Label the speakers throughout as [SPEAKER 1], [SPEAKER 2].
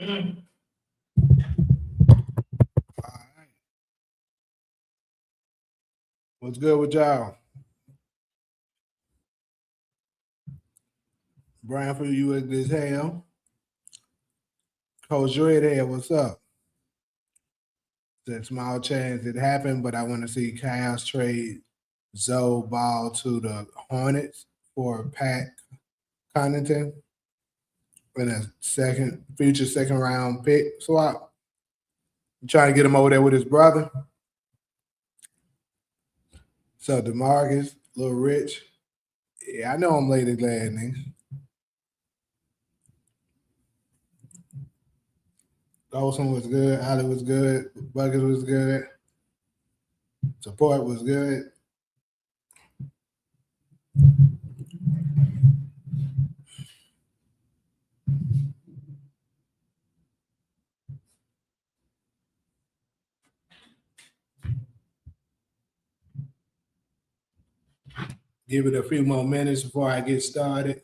[SPEAKER 1] All right. What's good with y'all? Brian for you at this hell. Coach Red here, what's up? There's a small chance it happened, but I want to see Chaos trade Zoe Ball to the Hornets for Pat Connaughton in a future second round pick swap. You trying to get him over there with his brother. So DeMarcus, Little Rich. Yeah, I know I'm Lady Gladney. Olsen was good. Ali was good. Buckets was good. Support was good. Give it a few more minutes before I get started.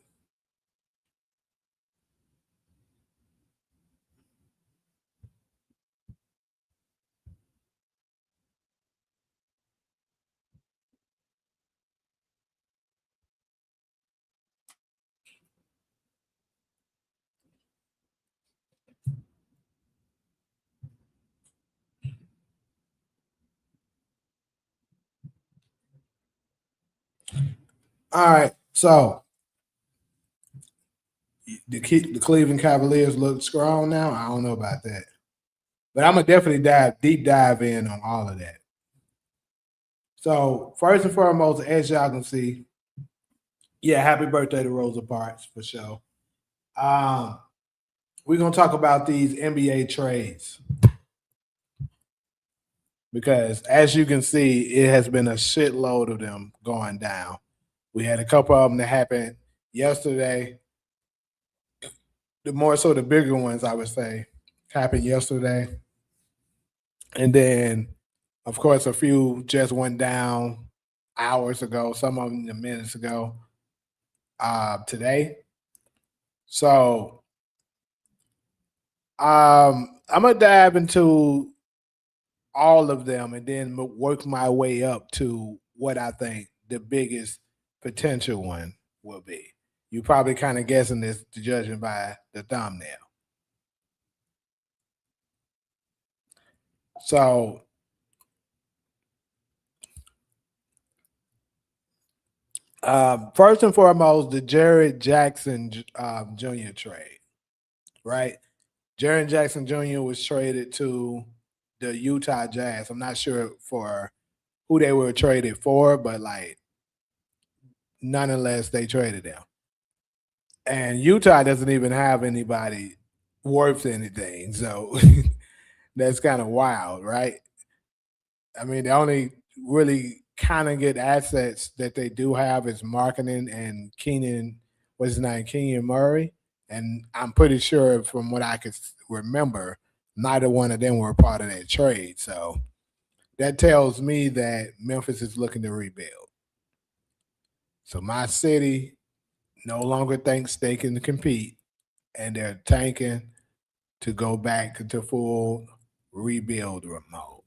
[SPEAKER 1] All right. So the Cleveland Cavaliers look strong now. I don't know about that. But I'm gonna definitely deep dive in on all of that. So first and foremost, as y'all can see, yeah, happy birthday to Rosa Parks for sure. Um, we're gonna talk about these NBA trades because as you can see, it has been a shitload of them going down. We had a couple of them that happened yesterday. The more so the bigger ones, I would say, happened yesterday. And then, of course, a few just went down hours ago, some of them minutes ago, today. So I'm gonna dive into all of them and then work my way up to what I think the biggest potential one will be. You probably kind of guessing this, judging by the thumbnail. So first and foremost, the Jared Jackson Jr. trade, right? Jared Jackson Jr. was traded to the Utah Jazz. I'm not sure for who they were traded for, but like nonetheless, they traded them. And Utah doesn't even have anybody worth anything. So that's kind of wild, right? I mean, the only really kind of good assets that they do have is marketing and Keenan, what's his name, Keenan Murray. And I'm pretty sure from what I could remember, neither one of them were part of that trade. So that tells me that Memphis is looking to rebuild. So my city no longer thinks they can compete, and they're tanking to go back to full rebuild mode,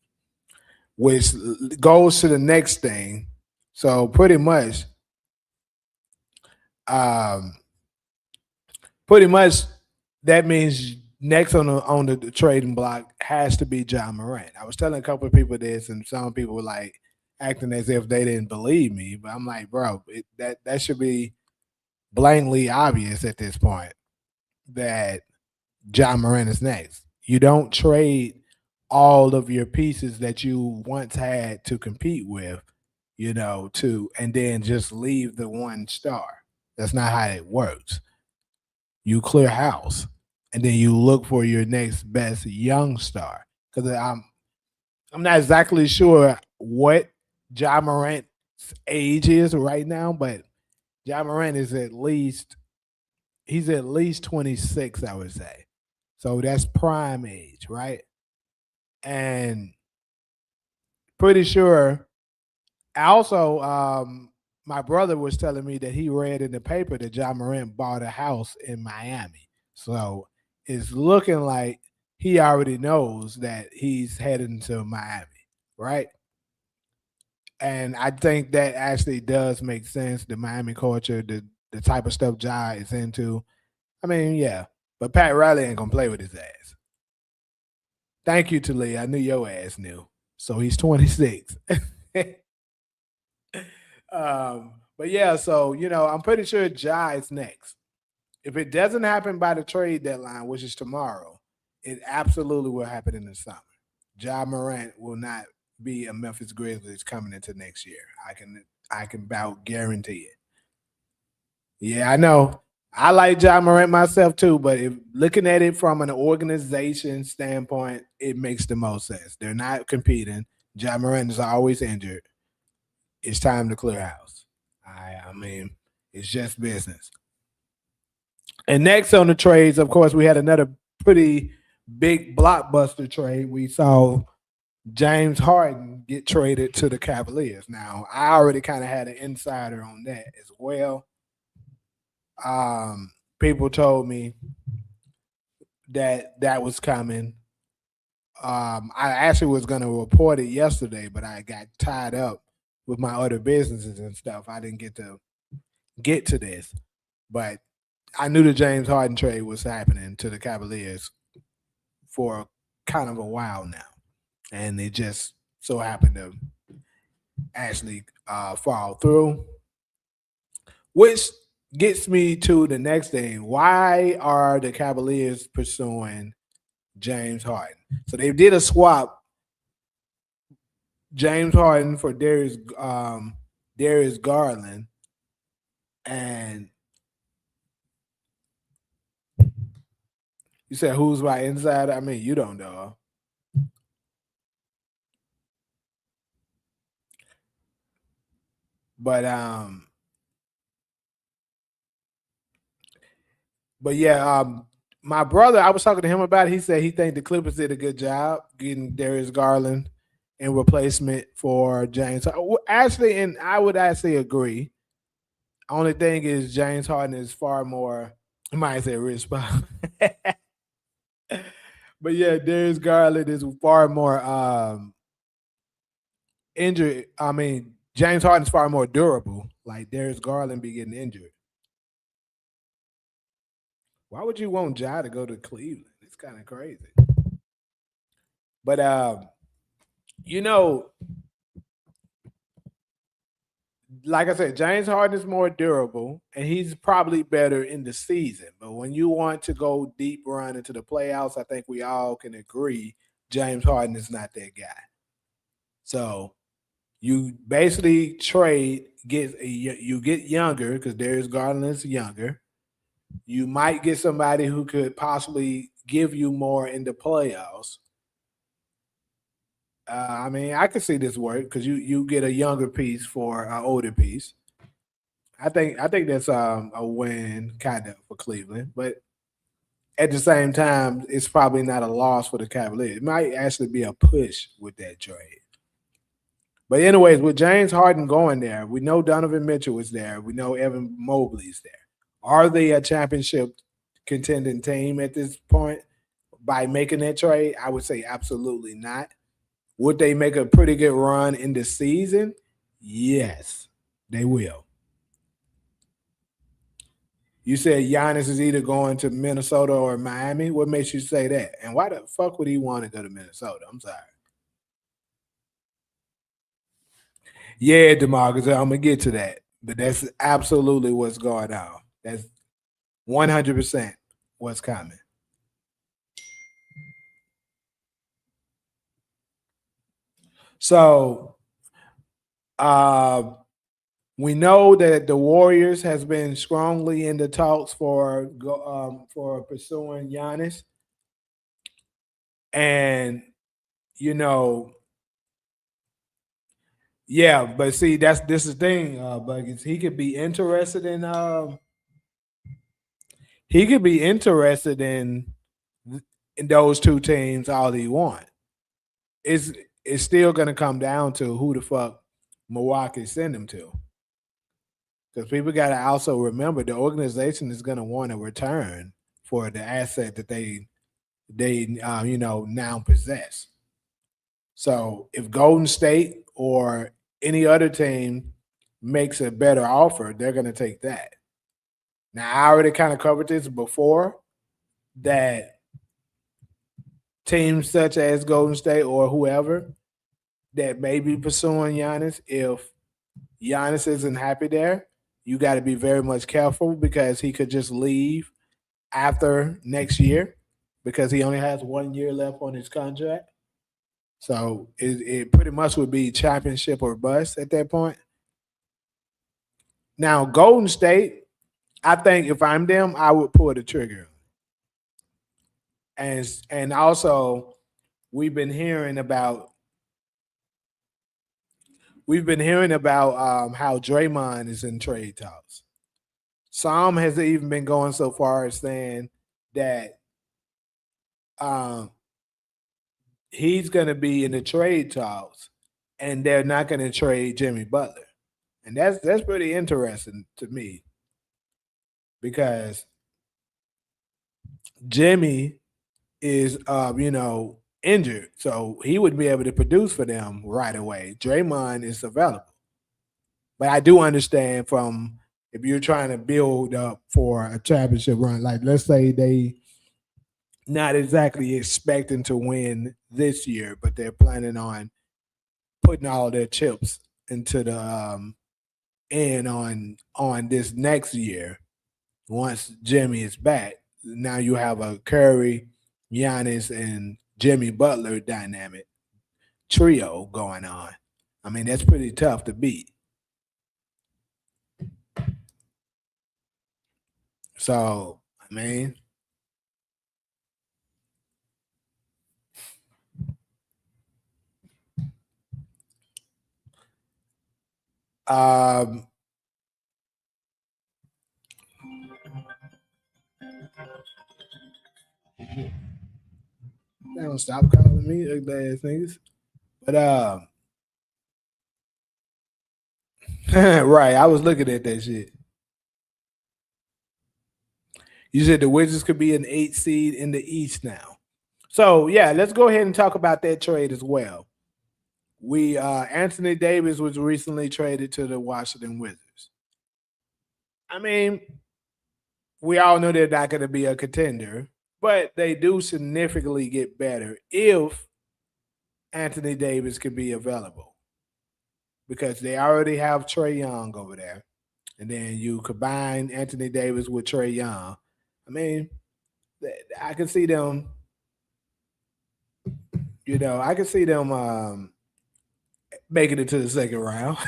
[SPEAKER 1] which goes to the next thing. So um, pretty much that means next on the trading block has to be John Morant. I was telling a couple of people this, and some people were like acting as if they didn't believe me, but I'm like, bro, that should be blatantly obvious at this point that John Morant is next. You don't trade all of your pieces that you once had to compete with, to and then just leave the one star. That's not how it works. You clear house and then you look for your next best young star. Because I'm not exactly sure what John Morant's age is right now, but John Morant is he's at least 26, I would say. So that's prime age, right? And pretty sure. Also, my brother was telling me that he read in the paper that John Morant bought a house in Miami. So is looking like he already knows that he's heading to Miami, right? And I think that actually does make sense. The Miami culture, the type of stuff Ja is into. I mean, yeah, but Pat Riley ain't gonna play with his ass. Thank you, Talia. I knew your ass knew. So he's 26. But yeah, so I'm pretty sure Ja is next. If it doesn't happen by the trade deadline, which is tomorrow, it absolutely will happen in the summer. Ja Morant will not be a Memphis Grizzlies coming into next year. I can about guarantee it. Yeah, I know. I like Ja Morant myself too, but if looking at it from an organization standpoint, it makes the most sense. They're not competing. Ja Morant is always injured. It's time to clear house. I mean, it's just business. And next on the trades, of course, we had another pretty big blockbuster trade. We saw James Harden get traded to the Cavaliers. Now, I already kind of had an insider on that as well. People told me that that was coming. I actually was going to report it yesterday, but I got tied up with my other businesses and stuff. I didn't get to this, but I knew the James Harden trade was happening to the Cavaliers for kind of a while now, and it just so happened to actually fall through. Which gets me to the next thing. Why are the Cavaliers pursuing James Harden? So they did a swap James Harden for Darius Garland, and you said who's my insider? I mean, you don't know. But yeah, my brother, I was talking to him about it. He said he think the Clippers did a good job getting Darius Garland in replacement for James. Actually, and I would actually agree. Only thing is James Harden is far more, I might say rich, but but yeah, Darius Garland is far more injured. I mean, James Harden's far more durable. Like Darius Garland be getting injured. Why would you want Ja to go to Cleveland? It's kind of crazy. But you know, like I said, James Harden is more durable and he's probably better in the season. But when you want to go deep run into the playoffs, I think we all can agree James Harden is not that guy. So you basically you get younger because Darius Garland is younger. You might get somebody who could possibly give you more in the playoffs. I mean, I could see this work because you get a younger piece for an older piece. I think that's a win kind of for Cleveland, but at the same time, it's probably not a loss for the Cavaliers. It might actually be a push with that trade. But anyways, with James Harden going there, we know Donovan Mitchell is there. We know Evan Mobley's there. Are they a championship contending team at this point by making that trade? I would say absolutely not. Would they make a pretty good run in the season? Yes, they will. You said Giannis is either going to Minnesota or Miami. What makes you say that? And why the fuck would he want to go to Minnesota? I'm sorry. Yeah, DeMarcus, I'm gonna get to that. But that's absolutely what's going on. That's 100% what's coming. So uh, we know that the Warriors has been strongly in the talks for pursuing Giannis, and you know, yeah. But see, this is the thing, Buggins. He could be interested in those two teams all he want. It's it's still gonna come down to who the fuck Milwaukee send him to. Because people got to also remember the organization is going to want a return for the asset that they now possess. So if Golden State or any other team makes a better offer, they're going to take that. Now I already kind of covered this before that teams such as Golden State or whoever that may be pursuing Giannis, if Giannis isn't happy there, you got to be very much careful because he could just leave after next year because he only has 1 year left on his contract. So it pretty much would be championship or bust at that point. Now, Golden State, I think if I'm them, I would pull the trigger. And also we've been hearing about how Draymond is in trade talks. Some has even been going so far as saying that um, he's going to be in the trade talks, and they're not going to trade Jimmy Butler, and that's pretty interesting to me because Jimmy is injured, so he would be able to produce for them right away. Draymond is available, but I do understand from if you're trying to build up for a championship run, like let's say they not exactly expecting to win this year, but they're planning on putting all their chips into the in on this next year. Once Jimmy is back, now you have a Curry, Giannis, and Jimmy Butler dynamic trio going on. I mean, that's pretty tough to beat. So, I mean, um, they don't stop calling me ugly ass niggas. But right, I was looking at that shit. You said the Wizards could be an 8 seed in the East now. So yeah, let's go ahead and talk about that trade as well. We Anthony Davis was recently traded to the Washington Wizards. I mean, we all know they're not going to be a contender, but they do significantly get better if Anthony Davis can be available because they already have Trey Young over there. And then you combine Anthony Davis with Trey Young. I mean, I can see them, I can see them making it to the second round.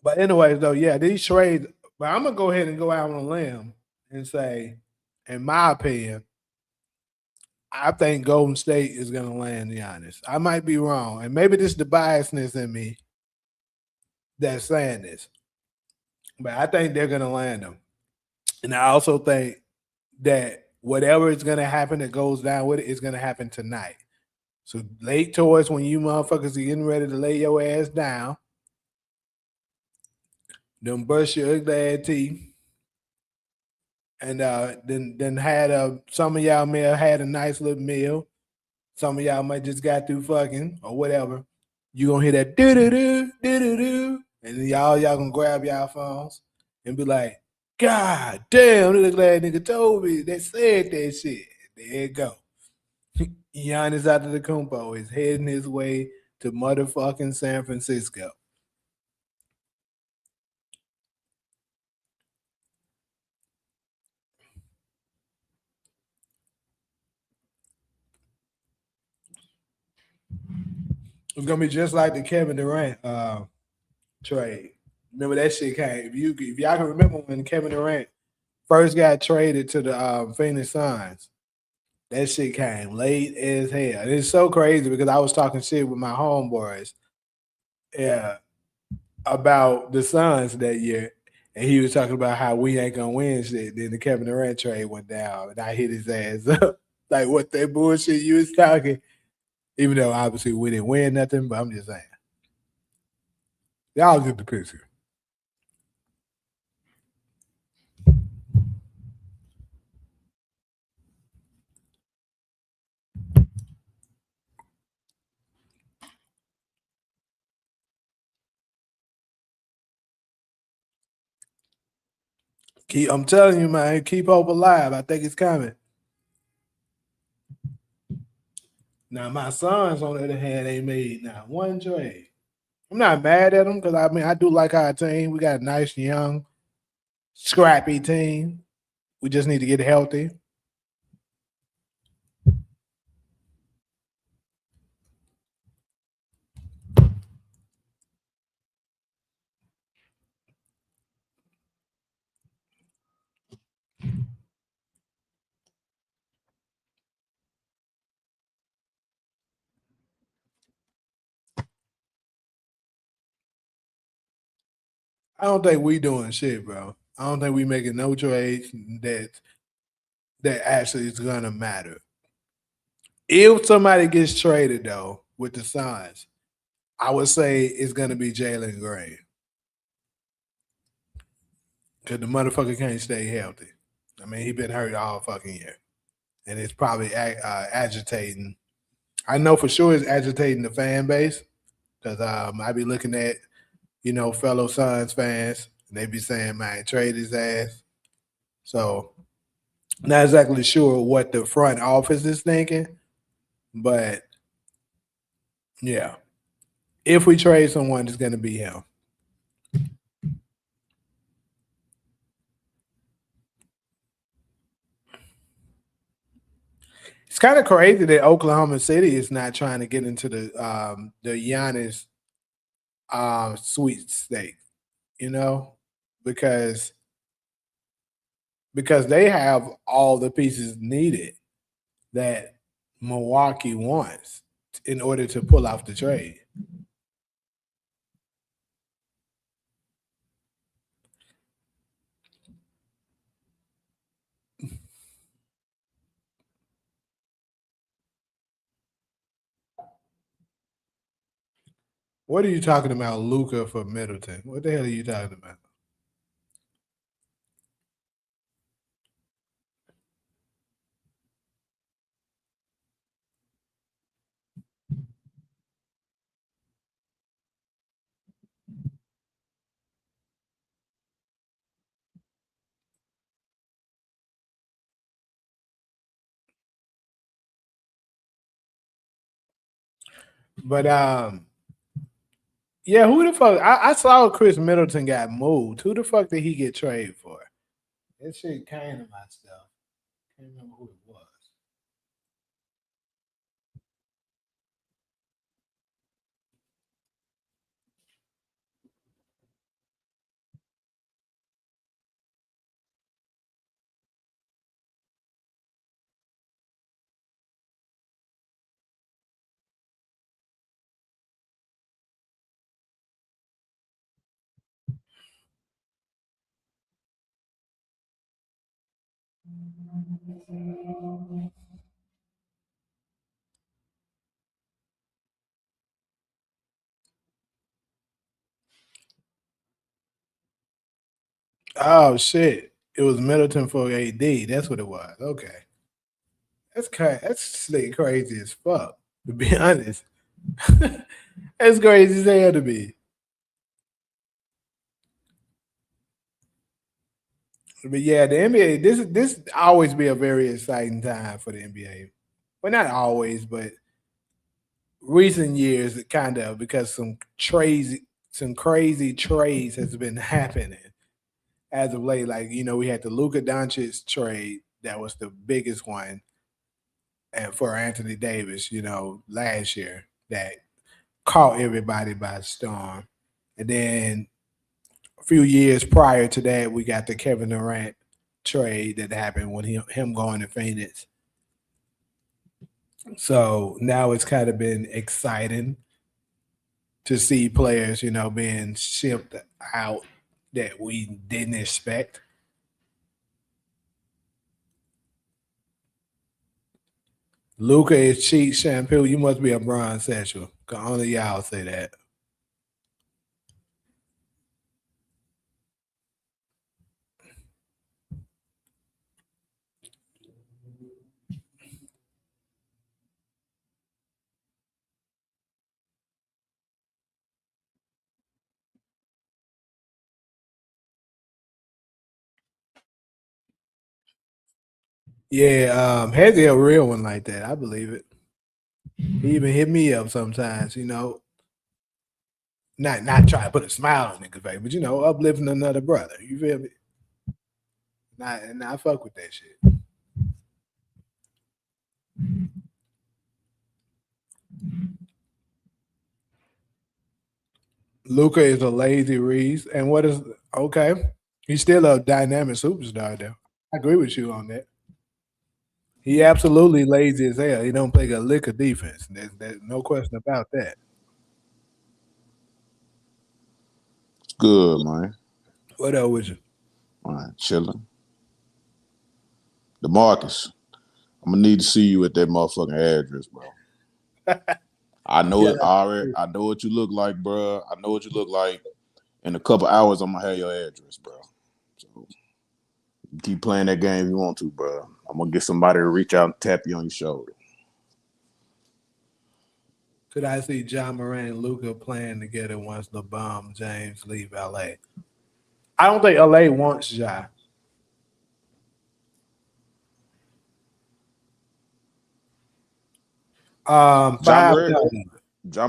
[SPEAKER 1] But anyways, though, yeah, these trades. But I'm gonna go ahead and go out on a limb and say, in my opinion, I think Golden State is gonna land Giannis. I might be wrong, and maybe this is the biasness in me that's saying this, but I think they're gonna land him. And I also think that whatever is gonna happen that goes down with it is gonna happen tonight. So late towards when you motherfuckers are getting ready to lay your ass down, then brush your ugly ass teeth, and then had some of y'all may have had a nice little meal. Some of y'all might just got through fucking or whatever. You gonna hear that do do do do do do, and then y'all gonna grab y'all phones and be like, "God damn, this glad nigga told me they said that shit." There you go. Giannis Antetokounmpo is heading his way to motherfucking San Francisco. It's gonna be just like the Kevin Durant trade. Remember that shit came. If y'all can remember when Kevin Durant first got traded to the Phoenix Suns, that shit came late as hell. And it's so crazy because I was talking shit with my homeboys, yeah, about the Suns that year. And he was talking about how we ain't gonna win shit. Then the Kevin Durant trade went down, and I hit his ass up. Like, what that bullshit you was talking? Even though obviously we didn't win nothing, but I'm just saying. Y'all get the picture. I'm telling you, man, keep hope alive. I think it's coming. Now, my sons, on the other hand, they made not one trade. I'm not mad at them because I mean I do like our team. We got a nice, young, scrappy team. We just need to get healthy. I don't think we doing shit, bro. I don't think we making no trades that actually is gonna matter. If somebody gets traded though with the Suns, I would say it's gonna be Jalen Green because the motherfucker can't stay healthy. I mean, he been hurt all fucking year, and it's probably agitating. I know for sure it's agitating the fan base because I be looking at fellow Suns fans, and they be saying, "Man, trade his ass." So not exactly sure what the front office is thinking, but yeah, if we trade someone, it's going to be him. It's kind of crazy that Oklahoma City is not trying to get into the Giannis sweepstakes, you know, because they have all the pieces needed that Milwaukee wants in order to pull off the trade. What are you talking about, Luca for Middleton? What the hell are you talking about? But yeah, who the fuck? I saw Chris Middleton got moved. Who the fuck did he get traded for? That shit came to my stuff. Can't remember who it was. Oh shit! It was Middleton for AD. That's what it was. Okay, that's crazy. That's like crazy as fuck. To be honest, that's crazy as hell to me. But yeah, the NBA. This always be a very exciting time for the NBA. Well, not always, but recent years, kind of because some crazy trades has been happening as of late. Like we had the Luka Doncic trade that was the biggest one, and for Anthony Davis, last year that caught everybody by storm. And then a few years prior to that, we got the Kevin Durant trade that happened when him going to Phoenix. So now it's kind of been exciting to see players, being shipped out that we didn't expect. Luca is cheap shampoo. You must be a bronze sexual. Only y'all say that. Yeah, Hezzy a real one like that. I believe it. He even hit me up sometimes, Not trying to put a smile on nigga's face, but uplifting another brother. You feel me? And I fuck with that shit. Luca is a lazy Reese, and what is okay? He's still a dynamic superstar, though. I agree with you on that. He absolutely lazy as hell. He don't play a lick of defense. There's no question about that.
[SPEAKER 2] It's good, man.
[SPEAKER 1] What else with you?
[SPEAKER 2] Man, chilling. DeMarcus, I'm gonna need to see you at that motherfucking address, bro. I know it already. I know what you look like, bro. I know what you look like. In a couple hours, I'm gonna have your address, bro. So you keep playing that game if you want to, bro. I'm gonna get somebody to reach out and tap you on your shoulder.
[SPEAKER 1] Could I see John Moran and Luca playing together once LeBron James leave LA? I don't think LA wants Ja.
[SPEAKER 2] John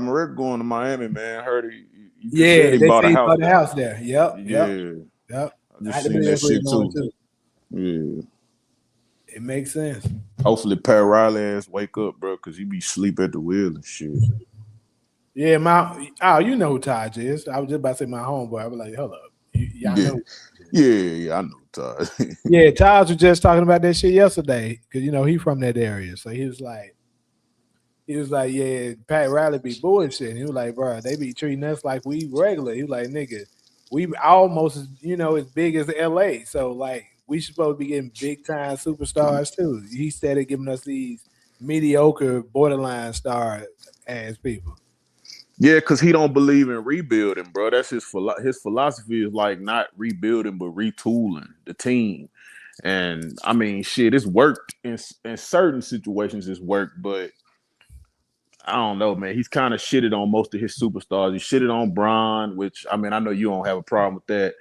[SPEAKER 2] Moran going to Miami, man. Heard he
[SPEAKER 1] yeah,
[SPEAKER 2] said he bought a house
[SPEAKER 1] there. House there. Yep.
[SPEAKER 2] I just seen that shit too. Yeah.
[SPEAKER 1] It makes sense.
[SPEAKER 2] Hopefully, Pat Riley ass wake up, bro, because he be sleep at the wheel and shit.
[SPEAKER 1] Yeah, you know who Taj is. I was just about to say my homeboy. I was like, hold up. Y'all know.
[SPEAKER 2] Yeah, I know Taj.
[SPEAKER 1] Yeah, Taj was just talking about that shit yesterday because he from that area. So he was like, yeah, Pat Riley be bullshit. He was like, bro, they be treating us like we regular. He was like, nigga, we almost as big as LA. So like we supposed to be getting big time superstars too. He started giving us these mediocre borderline star ass people.
[SPEAKER 2] Yeah, because he don't believe in rebuilding, bro. That's his philosophy is like not rebuilding but retooling the team. And I mean, shit, it's worked in certain situations. It's worked, but I don't know, man. He's kind of shitted on most of his superstars. He shitted on Bron, which I mean, I know you don't have a problem with that,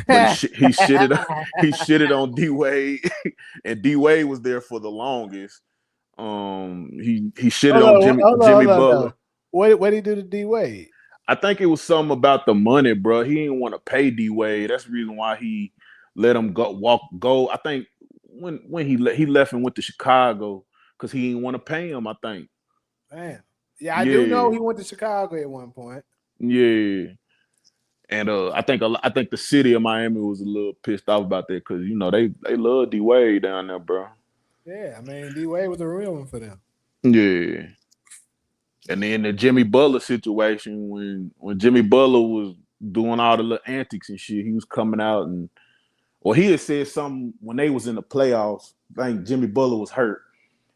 [SPEAKER 2] but he shitted on D Wade, and D Wade was there for the longest. He shitted on Jimmy Butler.
[SPEAKER 1] What did he do to D Wade?
[SPEAKER 2] I think it was something about the money, bro. He didn't want to pay D Wade. That's the reason why he let him go. I think when he left and went to Chicago because he didn't want to pay him. I think.
[SPEAKER 1] Man. Yeah, I do know he went to Chicago at one point.
[SPEAKER 2] Yeah, and I think the city of Miami was a little pissed off about that because they love D Wade down there, bro.
[SPEAKER 1] Yeah, I mean D Wade was a real one for them.
[SPEAKER 2] Yeah, and then the Jimmy Butler situation when Jimmy Butler was doing all the little antics and shit, he was coming out he had said something when they was in the playoffs. I think Jimmy Butler was hurt.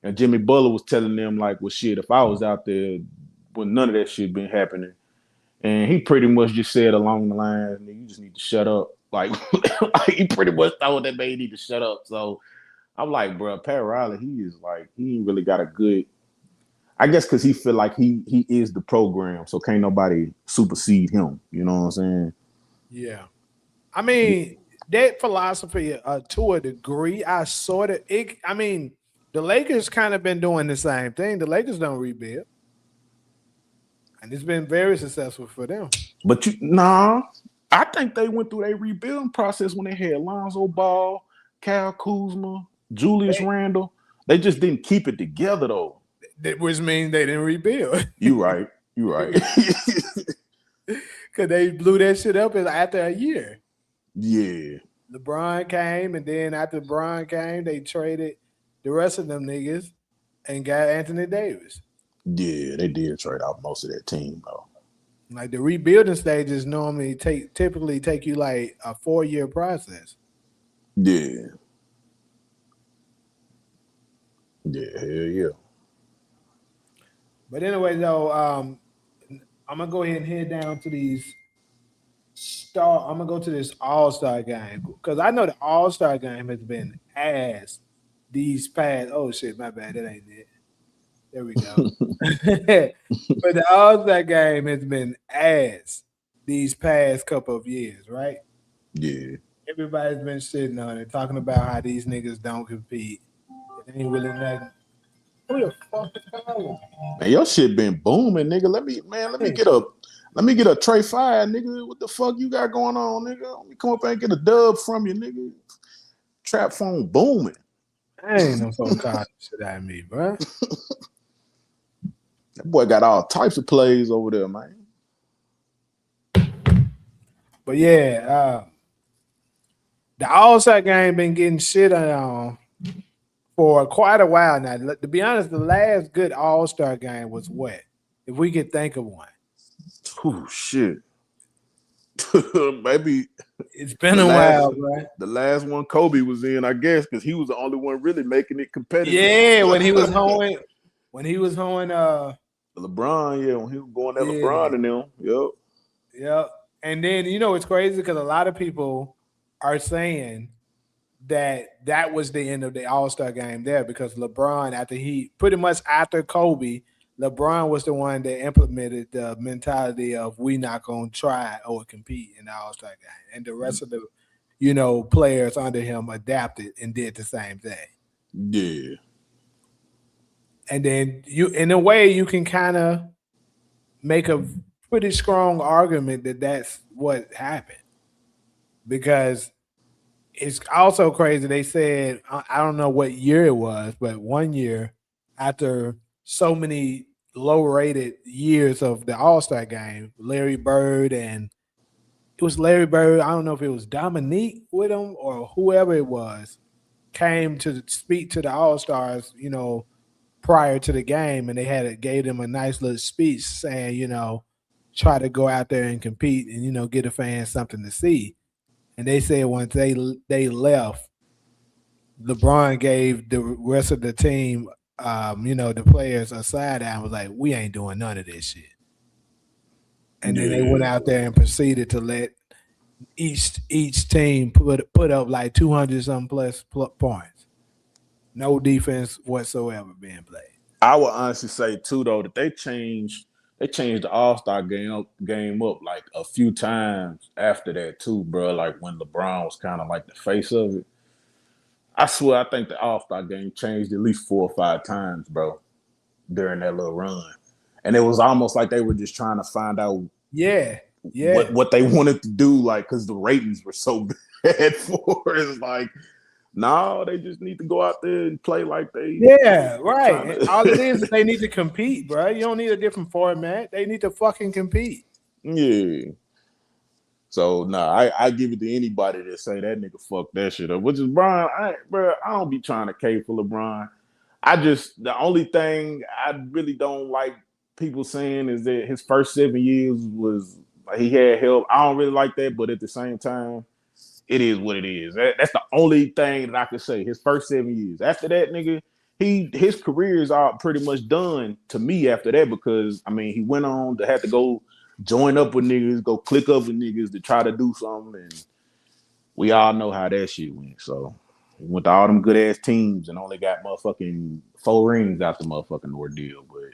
[SPEAKER 2] And Jimmy Butler was telling them, like, well, shit, if I was out there when none of that shit been happening. And he pretty much just said along the lines, you just need to shut up. Like, he pretty much told that man he need to shut up. So I'm like, bro, Pat Riley, he ain't really got a good, I guess because he feel like he is the program. So can't nobody supersede him. You know what I'm saying?
[SPEAKER 1] Yeah. I mean, that philosophy to a degree, the Lakers kind of been doing the same thing. The Lakers don't rebuild. And it's been very successful for them.
[SPEAKER 2] But I think they went through their rebuilding process when they had Lonzo Ball, Kyle Kuzma, Julius Randle. They just didn't keep it together, though.
[SPEAKER 1] Which means they didn't rebuild.
[SPEAKER 2] You right.
[SPEAKER 1] Because they blew that shit up after a year.
[SPEAKER 2] Yeah.
[SPEAKER 1] LeBron came, and then after LeBron came, they traded the rest of them niggas and got Anthony Davis.
[SPEAKER 2] Yeah, they did trade out most of that team though.
[SPEAKER 1] Like the rebuilding stages normally typically take you like a 4-year process.
[SPEAKER 2] Yeah. Yeah, hell yeah.
[SPEAKER 1] But anyway, though, I'm gonna go ahead and head down to these star. I'm gonna go to this All Star game because I know the All Star game has been ass these past. Oh shit, my bad. That ain't it. There we go. But the All Star game has been ass these past couple of years, right?
[SPEAKER 2] Yeah.
[SPEAKER 1] Everybody's been sitting on it, talking about how these niggas don't compete. It ain't really nothing. Who the fuck is calling
[SPEAKER 2] Man, your shit been booming, nigga. Let me get a Trey Fire, nigga. What the fuck you got going on, nigga? Let me come up and get a dub from you, nigga. Trap phone booming.
[SPEAKER 1] I ain't no phone call shit at me, bro.
[SPEAKER 2] That boy got all types of plays over there, man.
[SPEAKER 1] But yeah, the All Star game been getting shit on for quite a while now. To be honest, the last good All Star game was what? If we could think of one.
[SPEAKER 2] Oh shit. Maybe
[SPEAKER 1] it's been a while, bro.
[SPEAKER 2] The last one Kobe was in, I guess, because he was the only one really making it competitive.
[SPEAKER 1] Yeah, when he was hoeing
[SPEAKER 2] LeBron, yeah, when he was going at LeBron and them. Yep.
[SPEAKER 1] Yep. And then it's crazy because a lot of people are saying that was the end of the All-Star game there because LeBron, after Kobe, LeBron was the one that implemented the mentality of we not gonna try or compete in the All-Star game, and the rest of the players under him adapted and did the same thing.
[SPEAKER 2] Yeah.
[SPEAKER 1] And then in a way, you can kind of make a pretty strong argument that that's what happened because it's also crazy. They said, I don't know what year it was, but one year after so many low-rated years of the All-Star game, Larry Bird and it was Larry Bird. I don't know if it was Dominique with him or whoever it was, came to speak to the All-Stars, prior to the game, and they gave them a nice little speech saying, try to go out there and compete and get the fans something to see. And they said once they left, LeBron gave the rest of the team, the players a side eye and was like, "We ain't doing none of this shit." And then they went out there and proceeded to let each team put up like 200 something plus points. No defense whatsoever being played.
[SPEAKER 2] I would honestly say too, though, that they changed the All-Star game up like a few times after that too, bro. Like when LeBron was kind of like the face of it. I swear, I think the All-Star game changed at least 4 or 5 times, bro, during that little run. And it was almost like they were just trying to find out what they wanted to do, like, because the ratings were so bad for it. It's like, no, they just need to go out there and play like they.
[SPEAKER 1] Yeah, right. All it is they need to compete, bro. You don't need a different format. They need to fucking compete.
[SPEAKER 2] Yeah. So I give it to anybody that say that nigga fuck that shit up. Which is Brian, I don't be trying to cave for LeBron. The only thing I really don't like people saying is that his first 7 years was he had help. I don't really like that, but at the same time, it is what it is. That's the only thing that I could say. His first 7 years. After that, nigga, his career is all pretty much done to me after that because he went on to have to go join up with niggas, go click up with niggas to try to do something, and we all know how that shit went. So he went to all them good ass teams and only got motherfucking 4 rings out the motherfucking ordeal. But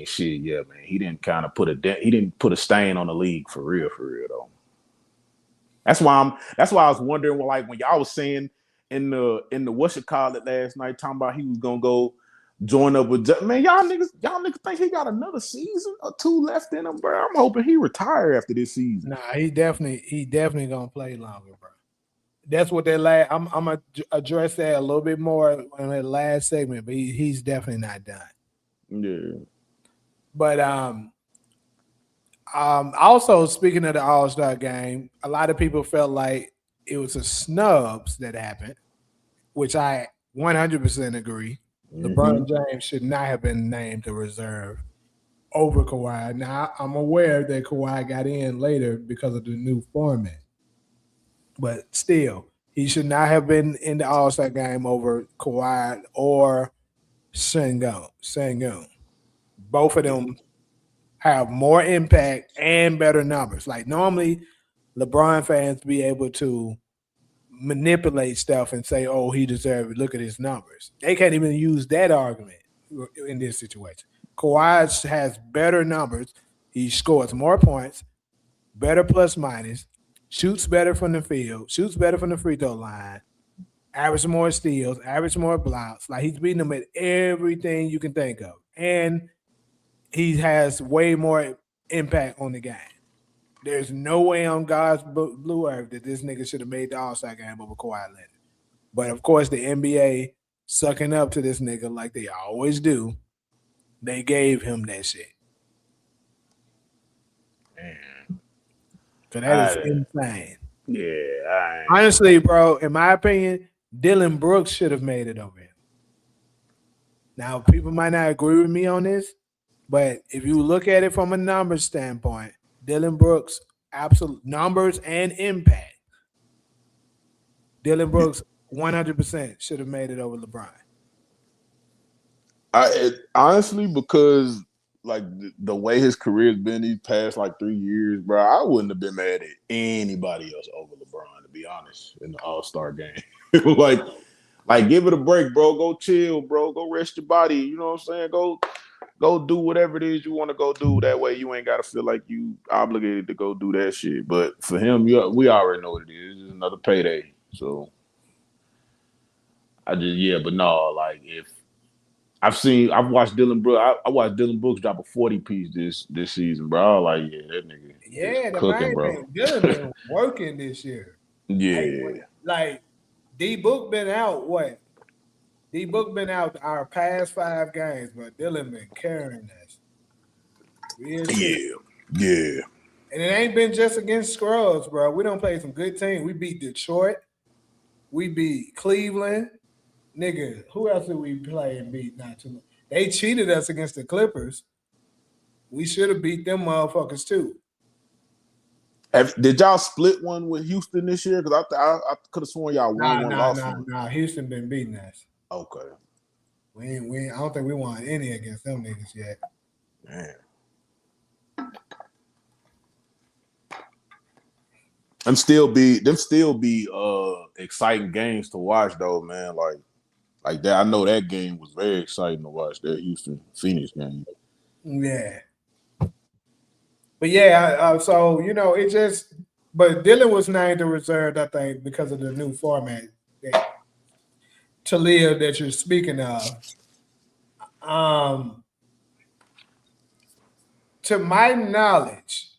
[SPEAKER 2] shit, yeah, man. He didn't kind of he didn't put a stain on the league for real though. That's why I was wondering, like when y'all was saying in the what's it called it last night, talking about he was gonna go join up with man, y'all niggas think he got another season or 2 left in him, bro. I'm hoping he retire after this season.
[SPEAKER 1] Nah, he definitely gonna play longer, bro. That's what that I'm gonna address that a little bit more in the last segment, but he's definitely not done.
[SPEAKER 2] Yeah.
[SPEAKER 1] But Also, speaking of the All-Star game, a lot of people felt like it was a snubs that happened, which I 100% agree.
[SPEAKER 2] Mm-hmm.
[SPEAKER 1] LeBron James should not have been named a reserve over Kawhi. Now, I'm aware that Kawhi got in later because of the new format, but still, he should not have been in the All-Star game over Kawhi or Sengun. Both of them have more impact and better numbers. Like normally, LeBron fans be able to manipulate stuff and say, "Oh, he deserved it. Look at his numbers." They can't even use that argument in this situation. Kawhi has better numbers. He scores more points, better plus minus, shoots better from the field, shoots better from the free throw line, average more steals, average more blocks. Like he's beating them at everything you can think of, and he has way more impact on the game. There's no way on God's blue earth that this nigga should have made the All-Star game over Kawhi Leonard. But of course, the NBA sucking up to this nigga like they always do. They gave him that shit.
[SPEAKER 2] Man.
[SPEAKER 1] So that is insane.
[SPEAKER 2] Yeah.
[SPEAKER 1] Honestly, bro, in my opinion, Dylan Brooks should have made it over him. Now, people might not agree with me on this, but if you look at it from a numbers standpoint, Dylan Brooks, absolute numbers and impact. Dylan Brooks 100% should have made it over LeBron.
[SPEAKER 2] Honestly, because like the way his career's been these past like 3 years, bro, I wouldn't have been mad at anybody else over LeBron, to be honest, in the All-Star game. like give it a break, bro. Go chill, bro. Go rest your body. You know what I'm saying? Go do whatever it is you want to go do. That way you ain't got to feel like you obligated to go do that shit. But for him, we already know what it is. It's another payday. So but no, like if I've watched Dylan Brooks. I watched Dylan Brooks drop a 40 piece this season, bro. I was like, yeah, that nigga is
[SPEAKER 1] The
[SPEAKER 2] cooking,
[SPEAKER 1] main
[SPEAKER 2] bro.
[SPEAKER 1] thing, Dylan been working this year.
[SPEAKER 2] Yeah.
[SPEAKER 1] Like D Book been out what? D Book been out our past 5 games, but Dylan been carrying us.
[SPEAKER 2] Yeah.
[SPEAKER 1] And it ain't been just against scrubs, bro. We don't play some good teams. We beat Detroit. We beat Cleveland. Nigga, who else did we play and beat? Not too much. They cheated us against the Clippers. We should have beat them motherfuckers too.
[SPEAKER 2] Did y'all split one with Houston this year? Because I could have sworn y'all won one, lost one.
[SPEAKER 1] Nah. Houston been beating us.
[SPEAKER 2] Okay.
[SPEAKER 1] We I don't think we won any against them niggas yet.
[SPEAKER 2] Man. Them still be exciting games to watch though, man. Like that. I know that game was very exciting to watch, that Houston Phoenix game.
[SPEAKER 1] Yeah. But yeah, so it just. But Dylan was named the reserve, I think, because of the new format to live that you're speaking of. To my knowledge,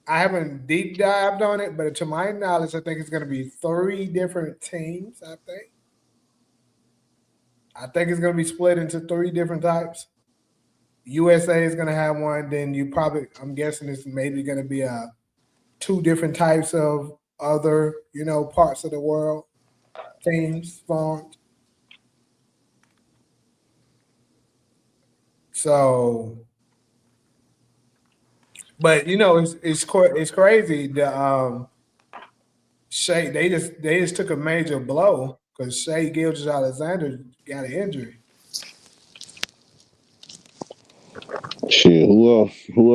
[SPEAKER 1] I haven't deep dived on it, but to my knowledge, I think it's going to be 3 different teams. I think it's going to be split into 3 different types. USA is going to have one. Then I'm guessing it's maybe going to be 2 different types of other, parts of the world teams formed. So, but it's crazy. The Shea they just took a major blow because Shea Gilgeous-Alexander got an injury.
[SPEAKER 2] Shit, who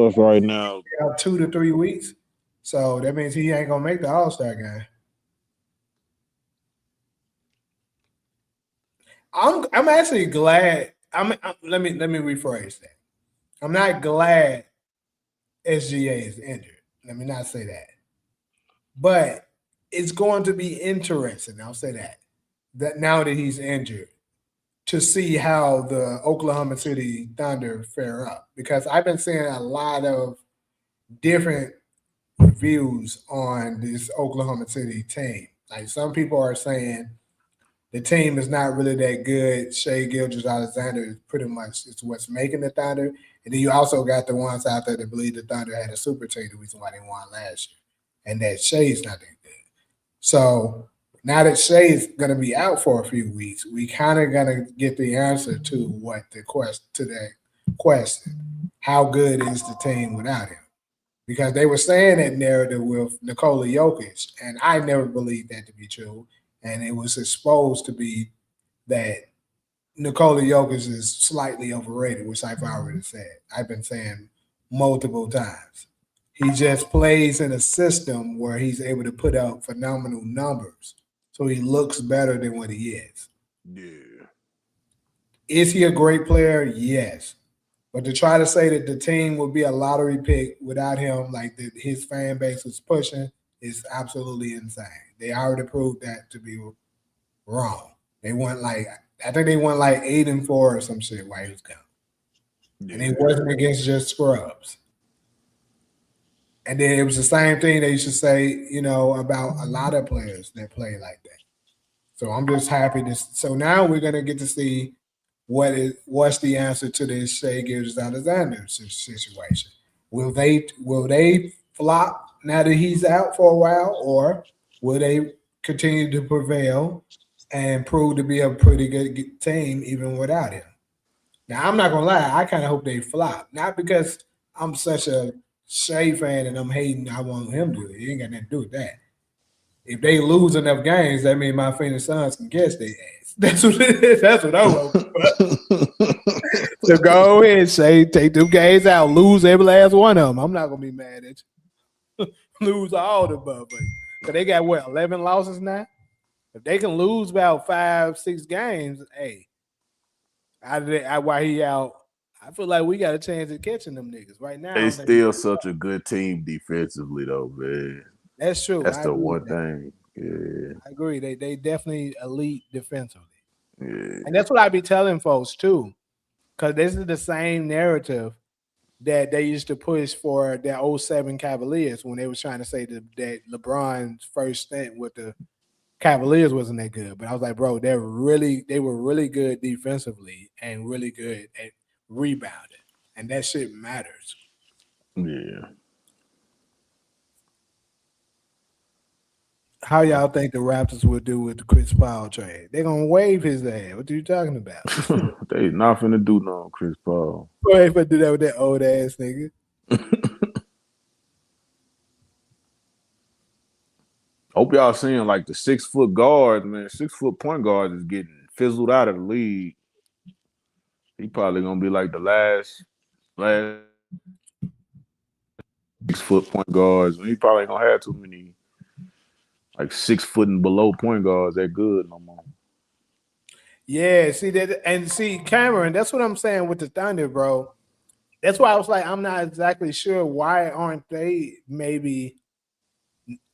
[SPEAKER 2] else right now?
[SPEAKER 1] 2 to 3 weeks. So that means he ain't gonna make the All-Star game. I'm actually glad. Let me rephrase that. I'm not glad SGA is injured. Let me not say that. But it's going to be interesting. I'll say that now that he's injured, to see how the Oklahoma City Thunder fare up, because I've been seeing a lot of different views on this Oklahoma City team. Like some people are saying the team is not really that good. Shea Gilgeous-Alexander is pretty much what's making the Thunder. And then you also got the ones out there that believe the Thunder had a super team, the reason why they won last year, and that Shea's not that good. So now that Shea's going to be out for a few weeks, we kind of going to get the answer to what the that question: how good is the team without him? Because they were saying that narrative with Nikola Jokic, and I never believed that to be true. And it was exposed to be that Nikola Jokic is slightly overrated, which I've already said. I've been saying multiple times. He just plays in a system where he's able to put up phenomenal numbers. So he looks better than what he is.
[SPEAKER 2] Yeah.
[SPEAKER 1] Is he a great player? Yes. But to try to say that the team would be a lottery pick without him, like his fan base was pushing, is absolutely insane. They already proved that to be wrong. They went like, I think they went like 8-4 or some shit while he was gone.
[SPEAKER 2] Yeah.
[SPEAKER 1] And it wasn't against just scrubs. And then it was the same thing they used to say, about a lot of players that play like that. So I'm just happy to. So now we're gonna get to see what's the answer to this Shea Gilgeous-Alexander situation. Will they flop now that he's out for a while, or will they continue to prevail and prove to be a pretty good team even without him? Now I'm not gonna lie, I kind of hope they flop, not because I'm such a Shea fan and I'm hating. I want him to. It ain't got nothing to do with that. If they lose enough games, that means my Phoenix Suns can catch their ass. That's what it is. That's what I'm hoping for. So go ahead, Shea, take them games out, lose every last one of them. I'm not gonna be mad at you. Lose all the motherfuckers. Cause they got 11 losses now. If they can lose about 5-6 games, hey, while he out, I feel like we got a chance at catching them niggas right now.
[SPEAKER 2] They still such a good team defensively, though, man.
[SPEAKER 1] That's true.
[SPEAKER 2] That's the one thing. Yeah,
[SPEAKER 1] I agree. They definitely elite defensively.
[SPEAKER 2] yeah.
[SPEAKER 1] And that's what I be telling folks too, because this is the same narrative that they used to push for the 07 Cavaliers when they was trying to say that LeBron's first stint with the Cavaliers wasn't that good. But I was like, bro, they were really good defensively and really good at rebounding. And that shit matters.
[SPEAKER 2] Yeah.
[SPEAKER 1] How y'all think the Raptors would do with the Chris Paul trade? They're gonna waive his ass. What are you talking about?
[SPEAKER 2] They not finna do no on Chris Paul.
[SPEAKER 1] Boy, if I do that with that old ass nigga.
[SPEAKER 2] Hope y'all seeing like the 6-foot guards, man. 6-foot point guards is getting fizzled out of the league. He probably gonna be like the last 6-foot point guards. He probably ain't gonna have too many like 6 foot and below point guards that good no more.
[SPEAKER 1] Yeah, see that, and see Cameron. That's what I'm saying with the Thunder, bro. That's why I was like, I'm not exactly sure why aren't they maybe,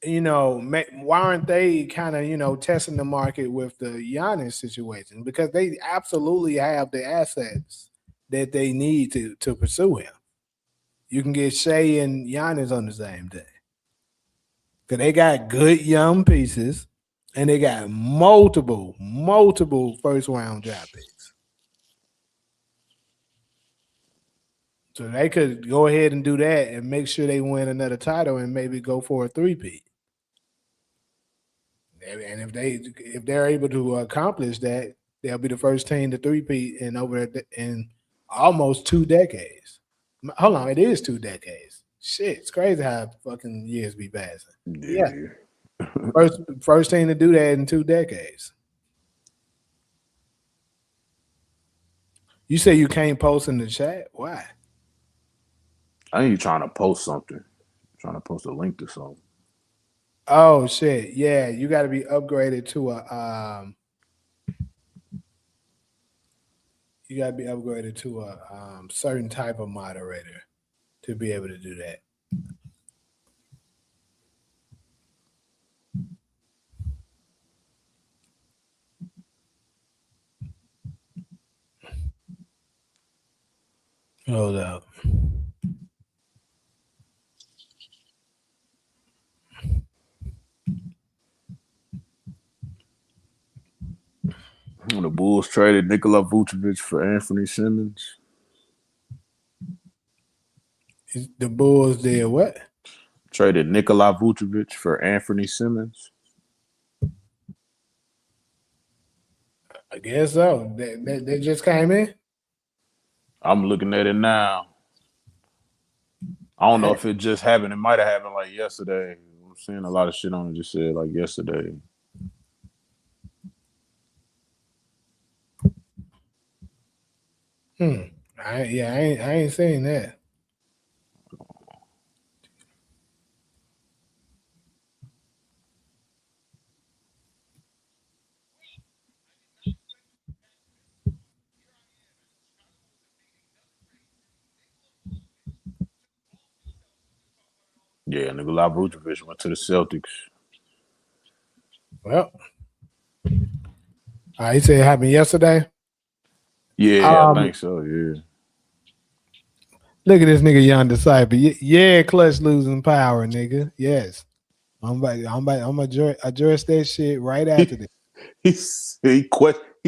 [SPEAKER 1] why aren't they kind of testing the market with the Giannis situation, because they absolutely have the assets that they need to pursue him. You can get Shea and Giannis on the same day. Because they got good young pieces, and they got multiple first-round draft picks. So they could go ahead and do that and make sure they win another title and maybe go for a three-peat. And if they're able to accomplish that, they'll be the first team to three-peat in almost 2 decades. Hold on, it is 2 decades. Shit, it's crazy how fucking years be passing. Yeah. First team to do that in 2 decades. You say you can't post in the chat? Why?
[SPEAKER 2] I think you're trying to post something. Trying to post a link to something.
[SPEAKER 1] Oh shit. Yeah, you gotta be upgraded to a certain type of moderator to be able to do that. Hold up.
[SPEAKER 2] When the Bulls traded Nikola Vucevic for Anthony Simmons.
[SPEAKER 1] The Bulls did what?
[SPEAKER 2] Traded Nikola Vucevic for Anthony Simmons.
[SPEAKER 1] I guess so. They just came in.
[SPEAKER 2] I'm looking at it now. I don't know if it just happened. It might have happened like yesterday. I'm seeing a lot of shit on it just said like yesterday.
[SPEAKER 1] I ain't saying that.
[SPEAKER 2] Yeah, Nikola Vucevic went to the Celtics.
[SPEAKER 1] Well, he said it happened yesterday.
[SPEAKER 2] Yeah, I think so. Yeah.
[SPEAKER 1] Look at this nigga, Young Disciple. Yeah, Klutch losing power, nigga. Yes, I'm gonna address that shit right after this.
[SPEAKER 2] He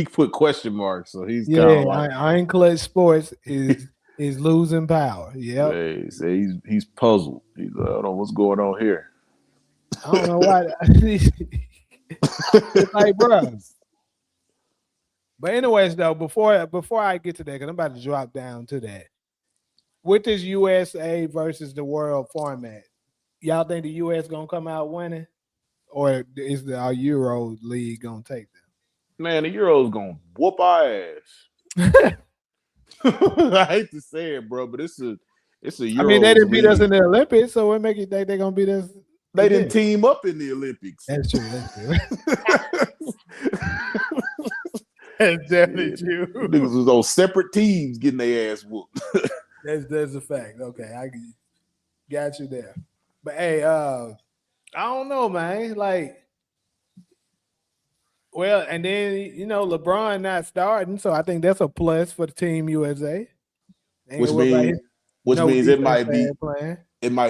[SPEAKER 2] put question marks, so he's kind
[SPEAKER 1] Yeah,
[SPEAKER 2] of like
[SPEAKER 1] Iron Klutch Sports is losing power. Yep.
[SPEAKER 2] he's puzzled. He's like, I don't know what's going on here.
[SPEAKER 1] I don't know why. It's like, bro. But anyways, though, before I get to that, because I'm about to drop down to that. With this USA versus the world format, y'all think the US gonna come out winning, or is our Euro league gonna take them?
[SPEAKER 2] Man, the Euro's gonna whoop our ass. I hate to say it, bro, but it's a Euros.
[SPEAKER 1] I mean, they didn't beat us
[SPEAKER 2] league.
[SPEAKER 1] in the Olympics, so what make you think they're gonna beat us?
[SPEAKER 2] They didn't team up in the Olympics.
[SPEAKER 1] That's true. That's definitely true.
[SPEAKER 2] Niggas was on separate teams getting their ass whooped.
[SPEAKER 1] That's a fact. Okay, I got you there. But hey, I don't know, man. Like, well, and then LeBron not starting, so I think that's a plus for the Team USA.
[SPEAKER 2] Which means it might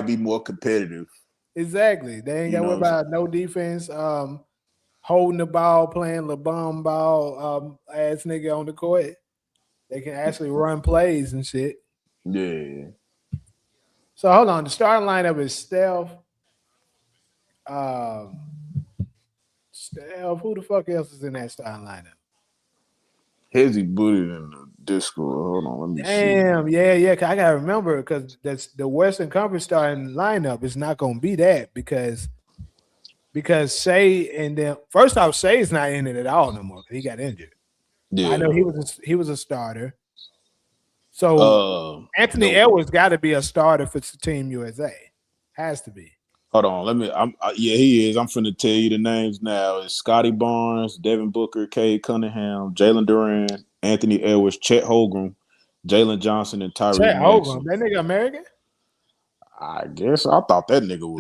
[SPEAKER 2] be more competitive.
[SPEAKER 1] Exactly. They ain't got to worry about no defense, holding the ball, playing LeBron ball, ass nigga on the court. They can actually run plays and shit.
[SPEAKER 2] Yeah.
[SPEAKER 1] So hold on. The starting lineup is Steph. Steph. Who the fuck else is in that starting lineup?
[SPEAKER 2] Hezzy booted in the Discord. Hold on, let me see.
[SPEAKER 1] Damn, yeah. I gotta remember because that's the Western Conference starting lineup is not gonna be that because Shea and then first off, Shea's not in it at all no more because he got injured. Yeah. I know he was a starter. So Anthony Edwards got to be a starter for Team USA. Has to be.
[SPEAKER 2] Hold on, he is. I'm finna tell you the names now. It's Scotty Barnes, Devin Booker, Cade Cunningham, Jalen Duran, Anthony Edwards, Chet Holmgren, Jalen Johnson, and Tyrese Maxey.
[SPEAKER 1] Holmgren, that nigga American?
[SPEAKER 2] I guess I thought that nigga was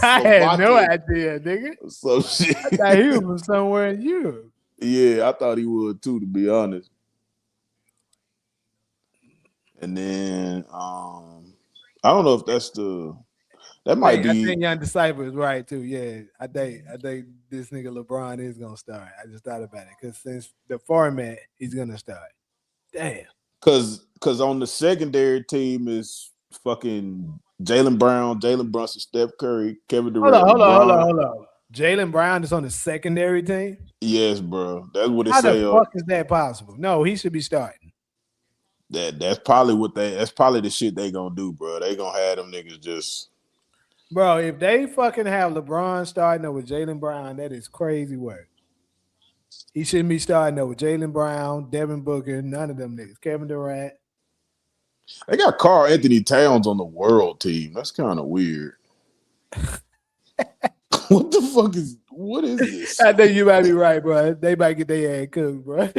[SPEAKER 1] I had no idea, nigga.
[SPEAKER 2] So shit.
[SPEAKER 1] I thought he was from somewhere in Europe.
[SPEAKER 2] Yeah, I thought he would too, to be honest. And then I don't know if that might be.
[SPEAKER 1] I think Young Disciple is right too. Yeah, I think this nigga LeBron is gonna start. I just thought about it because since the format, he's gonna start. Damn.
[SPEAKER 2] Because on the secondary team is fucking Jaylen Brown, Jalen Brunson, Steph Curry, Kevin Durant.
[SPEAKER 1] Hold on. Jaylen Brown is on the secondary team?
[SPEAKER 2] Yes, bro. That's what it
[SPEAKER 1] says.
[SPEAKER 2] say.
[SPEAKER 1] How the fuck is that possible? No, he should be starting.
[SPEAKER 2] That's probably the shit they gonna do, bro. They gonna have them niggas just.
[SPEAKER 1] Bro, if they fucking have LeBron starting over Jaylen Brown, that is crazy work. He shouldn't be starting over Jaylen Brown, Devin Booker, none of them niggas. Kevin Durant.
[SPEAKER 2] They got Karl Anthony Towns on the world team. That's kind of weird. What is this?
[SPEAKER 1] I think you might be right, bro. They might get their ass cooked, bro.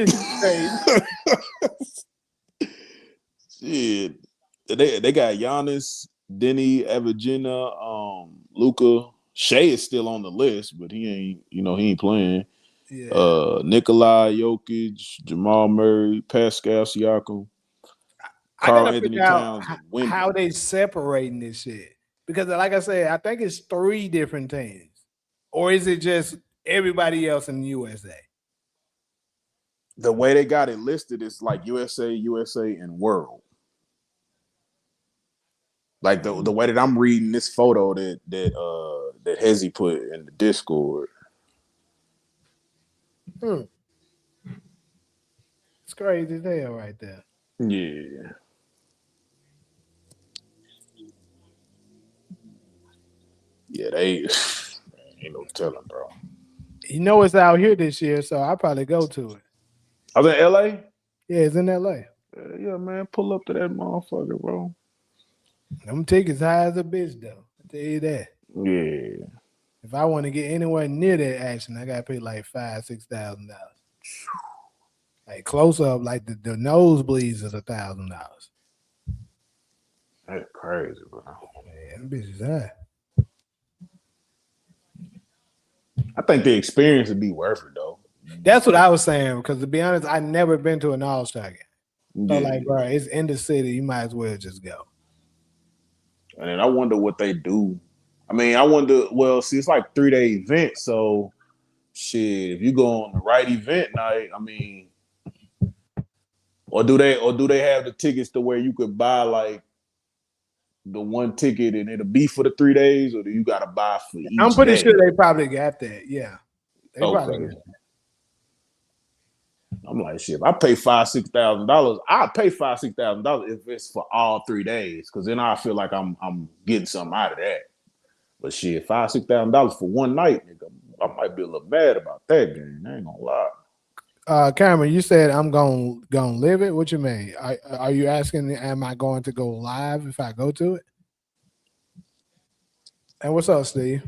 [SPEAKER 2] Shit. They got Giannis, Denny, Evagena, Luka. Shea is still on the list, but he ain't playing. Yeah. Nikolai Jokic, Jamal Murray, Pascal Siakam, Karl Anthony Towns.
[SPEAKER 1] How they separating this shit? Because like I said, I think it's 3 different teams. Or is it just everybody else in the USA?
[SPEAKER 2] the way they got it listed is like USA, and World. Like the way that I'm reading this photo that Hezzy put in the Discord.
[SPEAKER 1] It's crazy as hell right there.
[SPEAKER 2] Yeah. Yeah, they ain't no telling, bro.
[SPEAKER 1] You know it's out here this year, so I'll probably go to it.
[SPEAKER 2] I was in LA.
[SPEAKER 1] Yeah, it's in LA.
[SPEAKER 2] Yeah, man, pull up to that motherfucker, bro.
[SPEAKER 1] Them tickets high as a bitch, though. I tell you that.
[SPEAKER 2] Yeah.
[SPEAKER 1] If I want to get anywhere near that action, I gotta pay like $5,000-$6,000. Like close up, like the nosebleeds is $1,000.
[SPEAKER 2] That's crazy, bro.
[SPEAKER 1] Man, them bitches high.
[SPEAKER 2] I think the experience would be worth it though.
[SPEAKER 1] That's what I was saying, because to be honest, I never been to an All-Star game. So
[SPEAKER 2] Yeah.
[SPEAKER 1] like, bro, it's in the city. You might as well just go.
[SPEAKER 2] And then I wonder what they do. I mean, I wonder. Well, see, it's like 3-day event, so shit. If you go on the right event night, I mean, or do they have the tickets to where you could buy like the one ticket and it'll be for the 3 days, or do you got to buy for each?
[SPEAKER 1] I'm pretty
[SPEAKER 2] day?
[SPEAKER 1] sure they probably got that. Yeah, they probably got that.
[SPEAKER 2] I'm like, shit. If I pay $5,000-$6,000, I'll pay $5,000-$6,000 if it's for all 3 days, because then I feel like I'm getting something out of that. But shit, $5,000-$6,000 for one night, nigga, I might be a little mad about that game. I ain't gonna lie.
[SPEAKER 1] Cameron, you said I'm gonna live it. What you mean? Are you asking? Am I going to go live if I go to it? And what's up, Steve?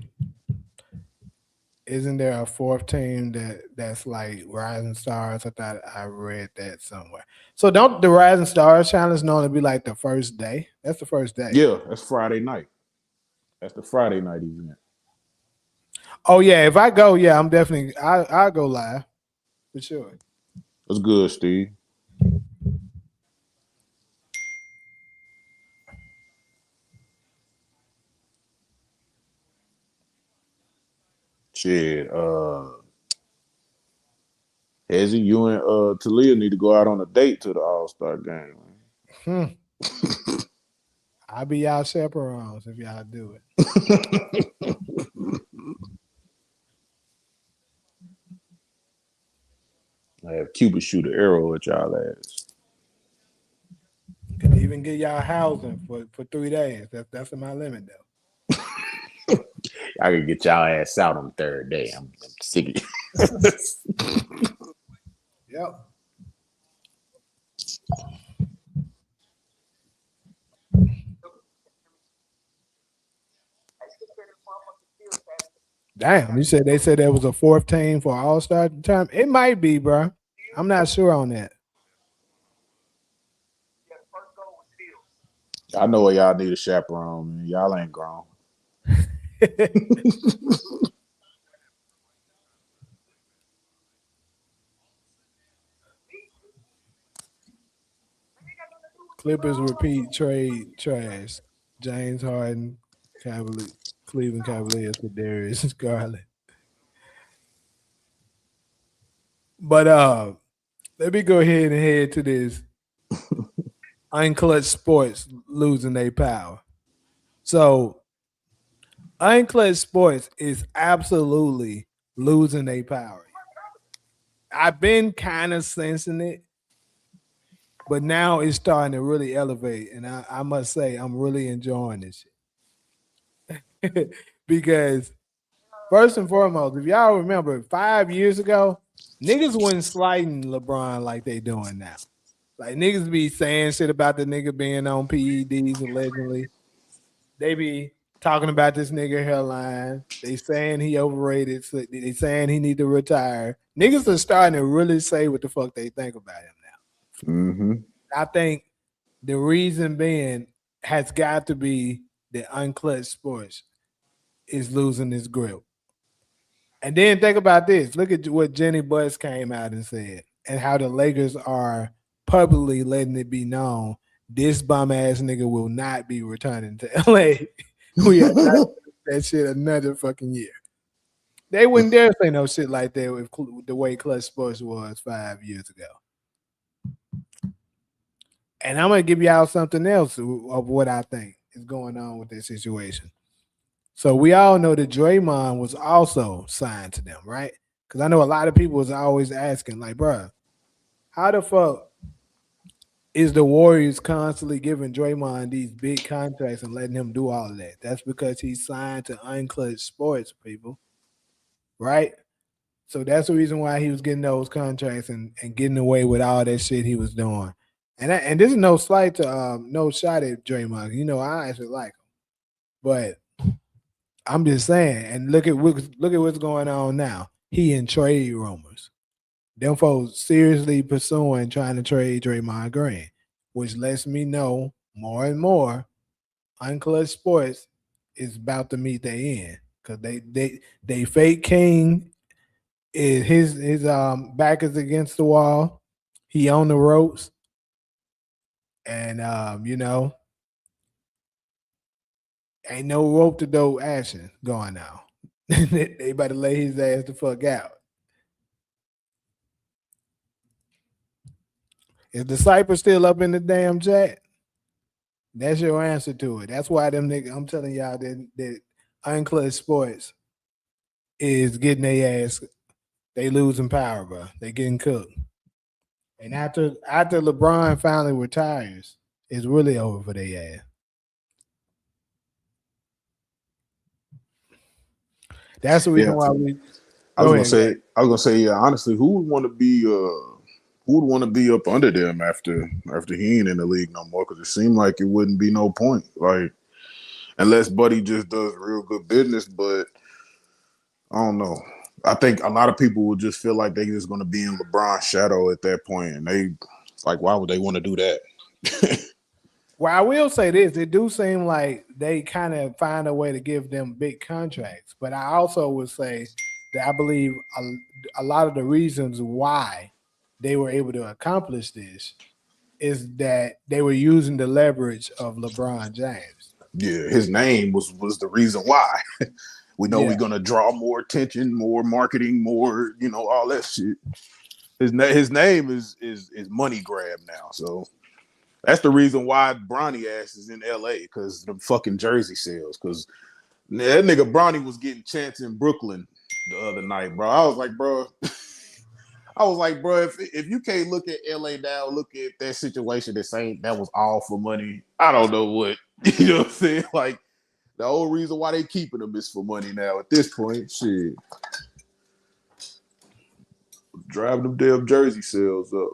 [SPEAKER 1] Isn't there a fourth team that's like Rising Stars? I thought I read that somewhere. So don't the Rising Stars challenge normally be like the first day? That's the first day.
[SPEAKER 2] Yeah, that's Friday night. That's the Friday night event.
[SPEAKER 1] Oh yeah, if I go, yeah, I'm definitely I'll go live for sure.
[SPEAKER 2] That's good, Steve. Shit, Hezzy, you and Talia need to go out on a date to the All-Star game, man.
[SPEAKER 1] I'll be y'all chaperones if y'all do it.
[SPEAKER 2] I have Cuba shoot an arrow at y'all ass.
[SPEAKER 1] Could even get y'all housing for 3 days. That's my limit though.
[SPEAKER 2] I could get y'all ass out on the third day. I'm sick of it.
[SPEAKER 1] Yep. Damn, you said they said there was a fourth team for All-Star time. It might be, bro. I'm not sure on that.
[SPEAKER 2] I know why y'all need a chaperone, man. Y'all ain't grown.
[SPEAKER 1] Clippers repeat trade trash. James Harden, Cleveland Cavaliers for Darius Garland. But let me go ahead and head to this. Klutch Sports losing their power. So Klutch Sports is absolutely losing their power. I've been kind of sensing it, but now it's starting to really elevate. And I must say, I'm really enjoying this shit. Because first and foremost, if y'all remember 5 years ago, niggas wasn't sliding LeBron like they doing now. Like niggas be saying shit about the nigga being on PEDs allegedly. They be talking about this nigga hairline. They saying he overrated. So they saying he need to retire. Niggas are starting to really say what the fuck they think about him now.
[SPEAKER 2] Mm-hmm.
[SPEAKER 1] I think the reason being has got to be that Klutch Sports is losing its grip. And then think about this. Look at what Jenny Buss came out and said and how the Lakers are publicly letting it be known this bum ass nigga will not be returning to LA. We are not doing that shit another fucking year. They wouldn't dare say no shit like that with the way Klutch Sports was 5 years ago. And I'm gonna give y'all something else of what I think is going on with this situation. So we all know that Draymond was also signed to them, right? Because I know a lot of people was always asking, like, bruh, how the fuck is the Warriors constantly giving Draymond these big contracts and letting him do all of that? That's because he's signed to Unclutch Sports, people, right? So that's the reason why he was getting those contracts and getting away with all that shit he was doing. And this is no slight to no shot at Draymond. You know, I actually like him, but I'm just saying. And look at what's going on now. He in trade rumors. Them folks seriously pursuing trying to trade Draymond Green, which lets me know more and more Unclutch Sports is about to meet their end because they fake King is his back is against the wall. He on the ropes, and you know, ain't no rope to dope action going on. They better lay his ass the fuck out. Is Disciple still up in the damn chat? That's your answer to it. That's why them niggas, I'm telling y'all that Unclutch Sports is getting their ass, they losing power, bro. They getting cooked. And after LeBron finally retires, it's really over for their ass. That's the reason why we.
[SPEAKER 2] I was gonna say, yeah. Honestly, who would want to be up under them after he ain't in the league no more? Because it seemed like it wouldn't be no point, like unless Buddy just does real good business. But I don't know. I think a lot of people would just feel like they just going to be in LeBron's shadow at that point, and they like, why would they want to do that?
[SPEAKER 1] Well, I will say this: it do seem like they kind of find a way to give them big contracts, but I also would say that I believe a lot of the reasons why they were able to accomplish this is that they were using the leverage of LeBron James.
[SPEAKER 2] Yeah, his name was the reason why. We know we're gonna draw more attention, more marketing, more, you know, all that shit. His name is money grab now, so that's the reason why Bronny ass is in LA, because the fucking jersey sales. Because that nigga Bronny was getting chants in Brooklyn the other night, bro. I was like, bro, if you can't look at LA now, look at that situation that was all for money. I don't know what. You know what I'm saying? Like, the whole reason why they keeping them is for money now at this point. Shit. Driving them damn jersey sales up.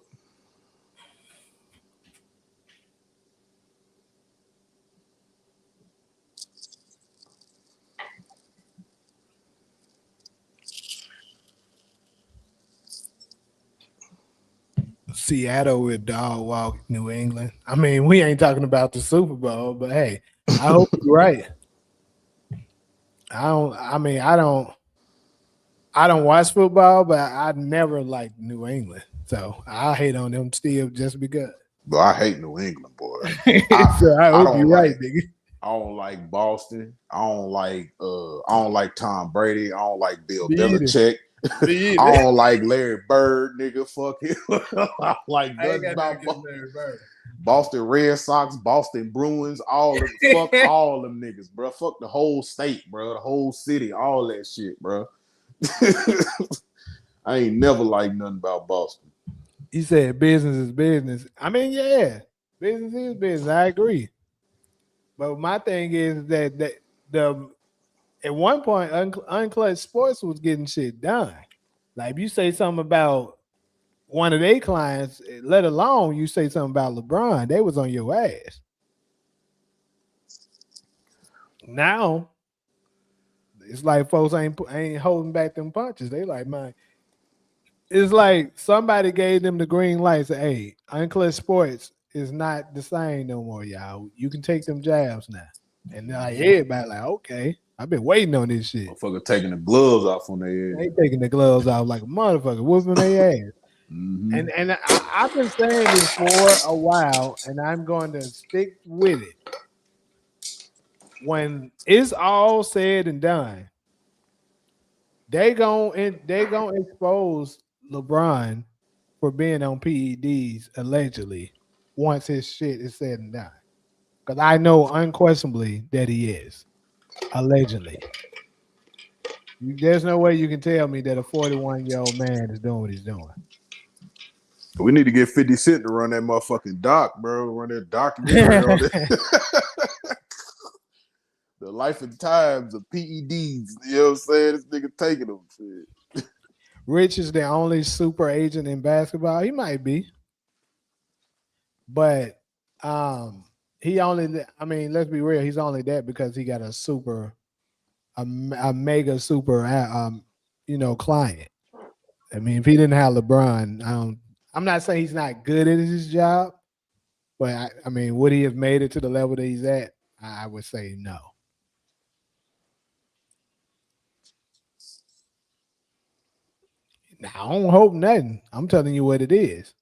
[SPEAKER 1] Seattle with dog walk New England. I mean, we ain't talking about the Super Bowl, but hey, I hope you're right. I don't watch football, but I never liked New England. So I hate on them still just because.
[SPEAKER 2] But I hate New England, boy.
[SPEAKER 1] So I hope you're right, nigga.
[SPEAKER 2] I don't like Boston. I don't like Tom Brady. I don't like Bill Belichick. I don't like Larry Bird, nigga. Fuck him. I like nothing about Larry Bird. Boston Red Sox, Boston Bruins, fuck all them niggas, bro. Fuck the whole state, bro. The whole city, all that shit, bro. I ain't never liked nothing about Boston.
[SPEAKER 1] You said business is business. I mean, yeah, business is business. I agree. But my thing is that at one point, Unclutch Sports was getting shit done. Like, if you say something about one of their clients, let alone you say something about LeBron, they was on your ass. Now, it's like folks ain't holding back them punches. They like, man, it's like somebody gave them the green light. Say, hey, Unclutch Sports is not the same no more, y'all. You can take them jabs now. And like everybody like, okay, I've been waiting on this shit.
[SPEAKER 2] Motherfucker taking the gloves off on their ass.
[SPEAKER 1] They taking the gloves off like a motherfucker, whooping their ass. Mm-hmm. And I've been saying this for a while, and I'm going to stick with it. When it's all said and done, They gonna expose LeBron for being on PEDs allegedly once his shit is said and done. Because I know unquestionably that he is allegedly. There's no way you can tell me that a 41-year-old man is doing what he's doing.
[SPEAKER 2] We need to get 50 Cent to run that motherfucking doc, bro. Run that documentary on it. The life and times of PEDs. You know what I'm saying? This nigga taking them. Shit.
[SPEAKER 1] Rich is the only super agent in basketball. He might be. But he only, I mean, let's be real, he's only that because he got a mega super, client. I mean, if he didn't have LeBron, I'm not saying he's not good at his job, but I mean, would he have made it to the level that he's at? I would say no. Now, I don't hope nothing. I'm telling you what it is.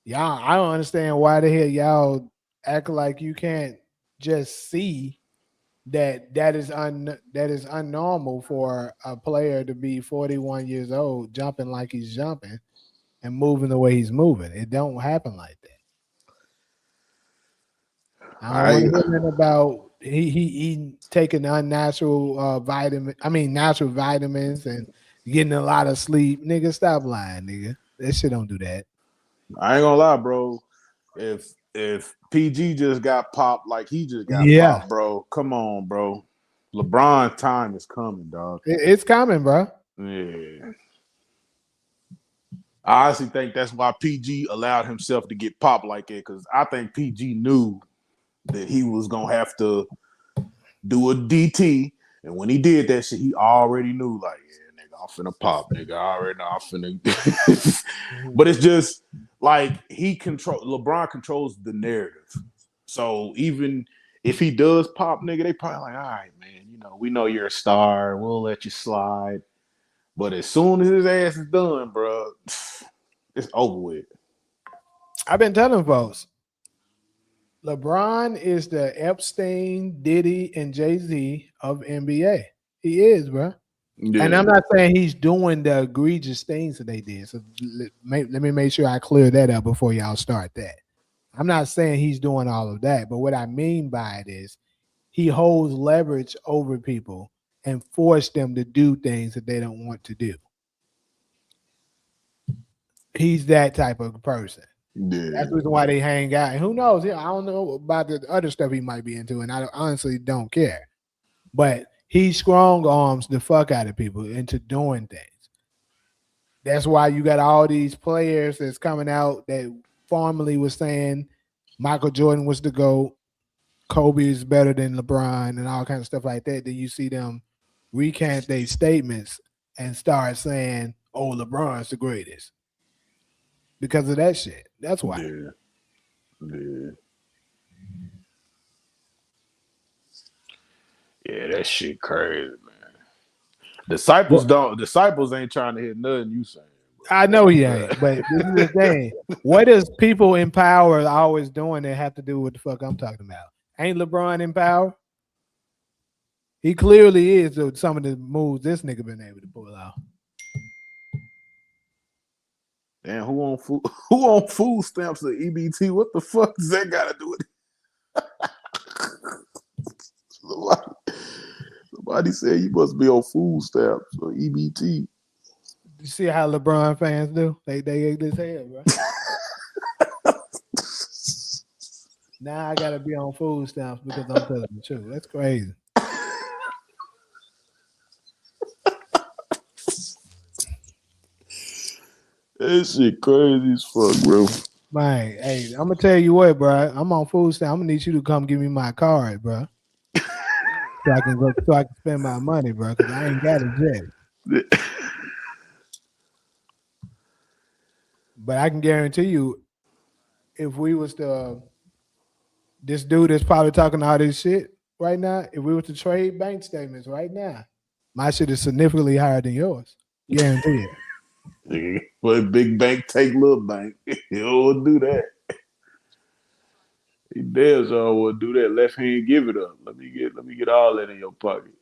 [SPEAKER 1] Y'all, I don't understand why the hell y'all act like you can't just see that is unnormal for a player to be 41 years old jumping like he's jumping and moving the way he's moving. It don't happen like that. I don't want to hear nothing about he taking unnatural natural vitamins and getting a lot of sleep. Nigga, stop lying, nigga. That shit don't do that.
[SPEAKER 2] I ain't gonna lie, bro. If PG just got popped like he just got popped, bro, come on, bro. LeBron time is coming, dog.
[SPEAKER 1] It's coming, bro.
[SPEAKER 2] Yeah. I honestly think that's why PG allowed himself to get popped like that, because I think PG knew that he was gonna have to do a DT, and when he did that shit, he already knew, like, yeah, nigga, I'm finna pop, nigga. I already know I'm finna. But it's just like LeBron controls the narrative. So even if he does pop, nigga, they probably like, all right, man, we know you're a star. We'll let you slide. But as soon as his ass is done, bro, it's over with.
[SPEAKER 1] I've been telling folks, LeBron is the Epstein, Diddy, and Jay-Z of NBA. He is, bro. Yeah. And I'm not saying he's doing the egregious things that they did. So let me make sure I clear that up before y'all start that. I'm not saying he's doing all of that, but what I mean by it is he holds leverage over people and force them to do things that they don't want to do. He's that type of person. Yeah. That's the reason why they hang out. And who knows? I don't know about the other stuff he might be into, and I honestly don't care. But he strong arms the fuck out of people into doing things. That's why you got all these players that's coming out that formerly was saying Michael Jordan was the GOAT, Kobe is better than LeBron, and all kinds of stuff like that. Then you see them recant their statements and start saying, "Oh, LeBron's the greatest," because of that shit. That's why.
[SPEAKER 2] Yeah, that shit crazy, man. Disciples ain't trying to hit nothing you saying.
[SPEAKER 1] Bro. I know he ain't, but this is the thing. What is people in power always doing that have to do with the fuck I'm talking about? Ain't LeBron in power? He clearly is with some of the moves this nigga been able to pull out.
[SPEAKER 2] Damn, who on food stamps or EBT? What the fuck does that got to do with it? Somebody said you must be on food stamps or EBT.
[SPEAKER 1] You see how LeBron fans do? They ate this head, bro. Now I gotta be on food stamps because I'm telling the truth. That's crazy.
[SPEAKER 2] That shit crazy as fuck, bro.
[SPEAKER 1] Man, hey, I'm gonna tell you what, bro. I'm on food stamp. I'm gonna need you to come give me my card, bro. So I can spend my money, bro, because I ain't got it yet. But I can guarantee you, if we was to, this dude is probably talking all this shit right now. If we were to trade bank statements right now, my shit is significantly higher than yours. Guarantee
[SPEAKER 2] it. Well, big bank take little bank. He don't do that. He damn sure would do that. Left hand, give it up. Let me get all that in your pocket.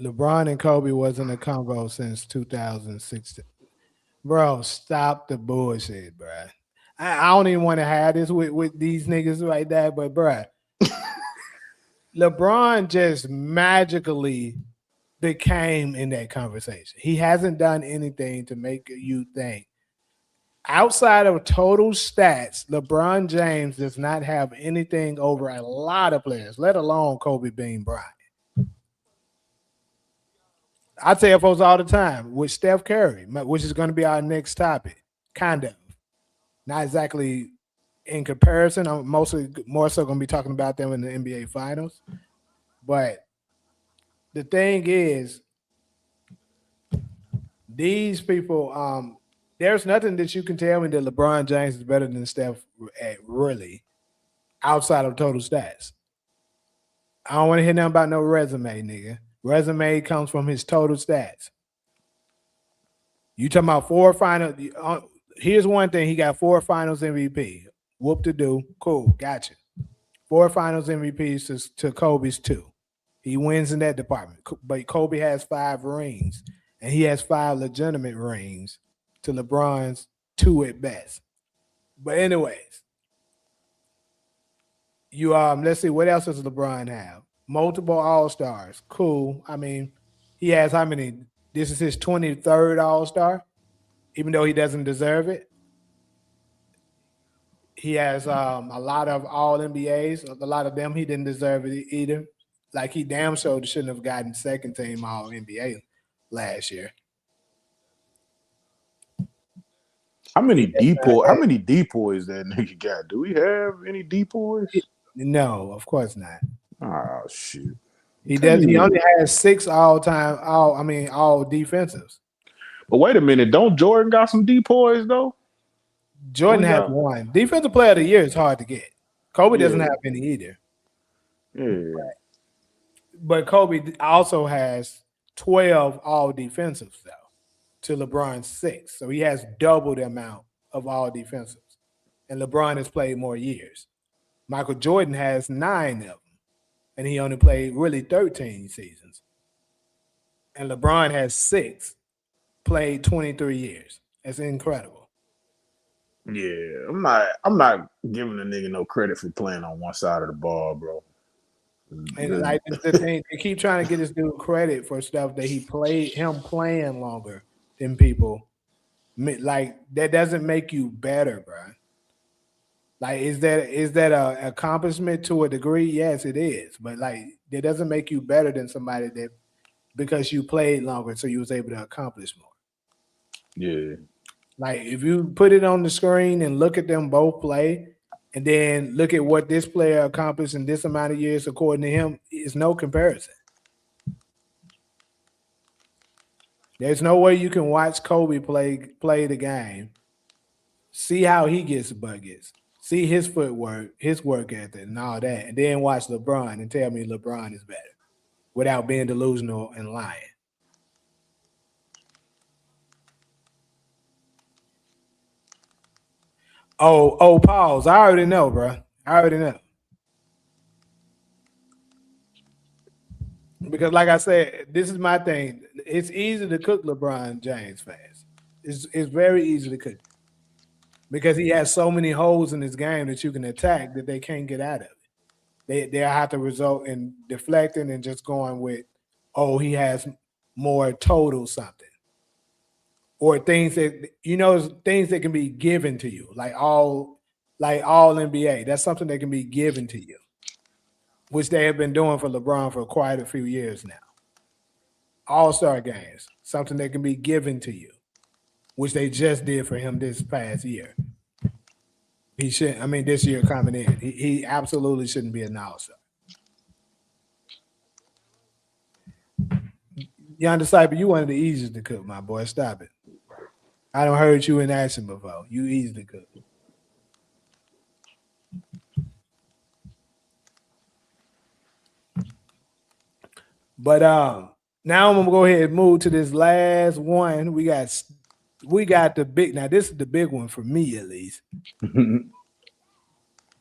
[SPEAKER 1] LeBron and Kobe wasn't a combo since 2016. Bro, stop the bullshit, bro. I don't even want to have this with these niggas like that, but bro, LeBron just magically became in that conversation. He hasn't done anything to make you think. Outside of total stats, LeBron James does not have anything over a lot of players, let alone Kobe Bean Bryant. I tell folks all the time with Steph Curry, which is going to be our next topic, kind of. Not exactly in comparison. I'm mostly more so going to be talking about them in the NBA Finals. But the thing is, these people, there's nothing that you can tell me that LeBron James is better than Steph at really outside of total stats. I don't want to hear nothing about no resume, nigga. Resume comes from his total stats. You talking about four final? Here's one thing: he got 4 Finals MVP. Whoop to do, cool, gotcha. 4 Finals MVPs to Kobe's 2. He wins in that department. But Kobe has 5 rings, and he has 5 legitimate rings to LeBron's 2 at best. But anyways, you let's see what else does LeBron have? Multiple All Stars, cool. I mean, he has how many? This is his 23rd All Star, even though he doesn't deserve it. He has a lot of All NBAs. A lot of them he didn't deserve it either. Like he damn sure shouldn't have gotten second team All NBA last year.
[SPEAKER 2] How many depoys that nigga got? Do we have any depoys?
[SPEAKER 1] No, of course not.
[SPEAKER 2] Oh shit.
[SPEAKER 1] He does. He only has 6 all defensives.
[SPEAKER 2] But wait a minute, don't Jordan got some depoys though?
[SPEAKER 1] Jordan has 1. Defensive player of the year is hard to get. Kobe doesn't have any either.
[SPEAKER 2] Yeah.
[SPEAKER 1] But Kobe also has 12 all defensives though, to LeBron's 6. So he has double the amount of all defensives. And LeBron has played more years. Michael Jordan has 9 of them. And he only played really 13 seasons. And LeBron has 6, played 23 years. That's incredible.
[SPEAKER 2] Yeah, I'm not giving a nigga no credit for playing on one side of the ball, bro.
[SPEAKER 1] And like the thing, they keep trying to get this dude credit for stuff that he played, him playing longer than people. Like that doesn't make you better, bro. Like, is that a accomplishment to a degree? Yes, it is. But like, it doesn't make you better than somebody that because you played longer, so you was able to accomplish more.
[SPEAKER 2] Yeah.
[SPEAKER 1] Like, if you put it on the screen and look at them both play, and then look at what this player accomplished in this amount of years, according to him, it's no comparison. There's no way you can watch Kobe play the game, see how he gets buckets, see his footwork, his work ethic, and all that, and then watch LeBron and tell me LeBron is better without being delusional and lying. Oh, pause. I already know, bro. I already know. Because, like I said, this is my thing. It's easy to cook LeBron James fans. It's very easy to cook because he has so many holes in his game that you can attack that they can't get out of it. They'll have to result in deflecting and just going with, oh, he has more total something. Or things that things that can be given to you, like all NBA. That's something that can be given to you, which they have been doing for LeBron for quite a few years now. All-star games, something that can be given to you, which they just did for him this past year. He shouldn't. I mean, this year coming in, he absolutely shouldn't be an all-star. Young Disciple, you one of the easiest to cook, my boy. Stop it. I don't heard you in action before. You easy to cook. But now I'm gonna go ahead and move to this last one. We got the big. Now this is the big one for me at least,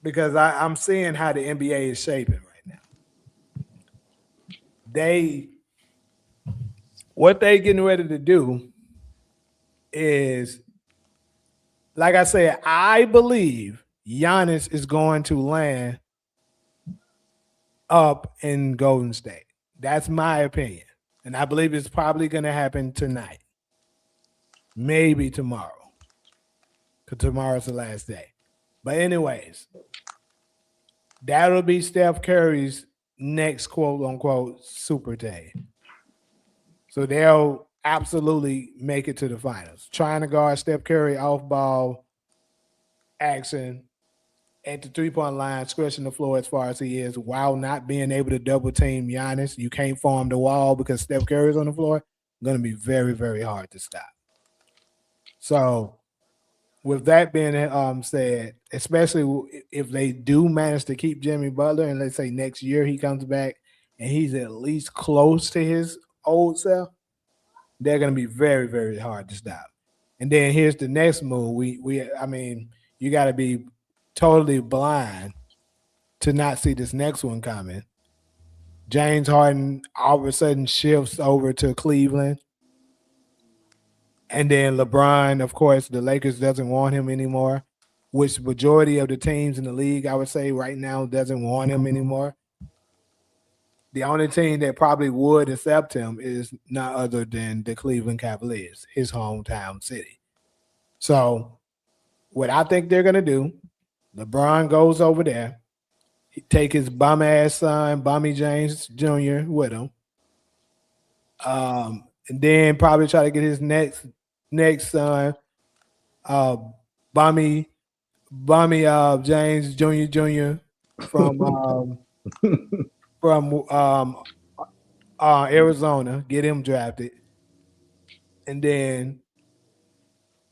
[SPEAKER 1] because I'm seeing how the NBA is shaping right now. What they getting ready to do is, like I said, I believe Giannis is going to land up in Golden State. That's my opinion. And I believe it's probably going to happen tonight, maybe tomorrow, because tomorrow's the last day. But, anyways, that'll be Steph Curry's next quote unquote super team. So they'll absolutely make it to the finals. Trying to guard Steph Curry off ball action at the 3-point line, stretching the floor as far as he is, while not being able to double team Giannis. You can't form the wall because Steph Curry's on the floor. Going to be very, very hard to stop. So, with that being said, especially if they do manage to keep Jimmy Butler, and let's say next year he comes back and he's at least close to his old self, they're going to be very, very hard to stop. And then here's the next move. I mean, you got to be totally blind to not see this next one coming. James Harden all of a sudden shifts over to Cleveland. And then LeBron, of course, the Lakers doesn't want him anymore, which majority of the teams in the league, I would say right now, doesn't want him anymore. The only team that probably would accept him is none other than the Cleveland Cavaliers, his hometown city. So what I think they're going to do, LeBron goes over there, he take his bum-ass son, Bummy James Jr., with him, and then probably try to get his next son, Bummy James Jr. from Arizona, get him drafted, and then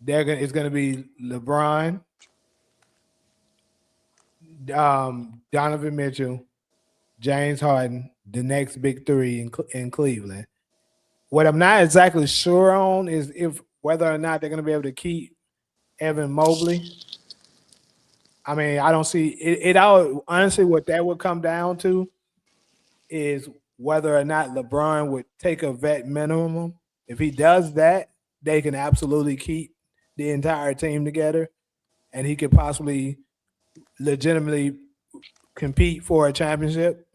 [SPEAKER 1] it's gonna be LeBron, Donovan Mitchell, James Harden, the next big three in Cleveland. What I'm not exactly sure on is if whether or not they're going to be able to keep Evan Mobley. I mean, I don't see it. All honestly, what that would come down to is whether or not LeBron would take a vet minimum. If he does that, they can absolutely keep the entire team together, and he could possibly legitimately compete for a championship.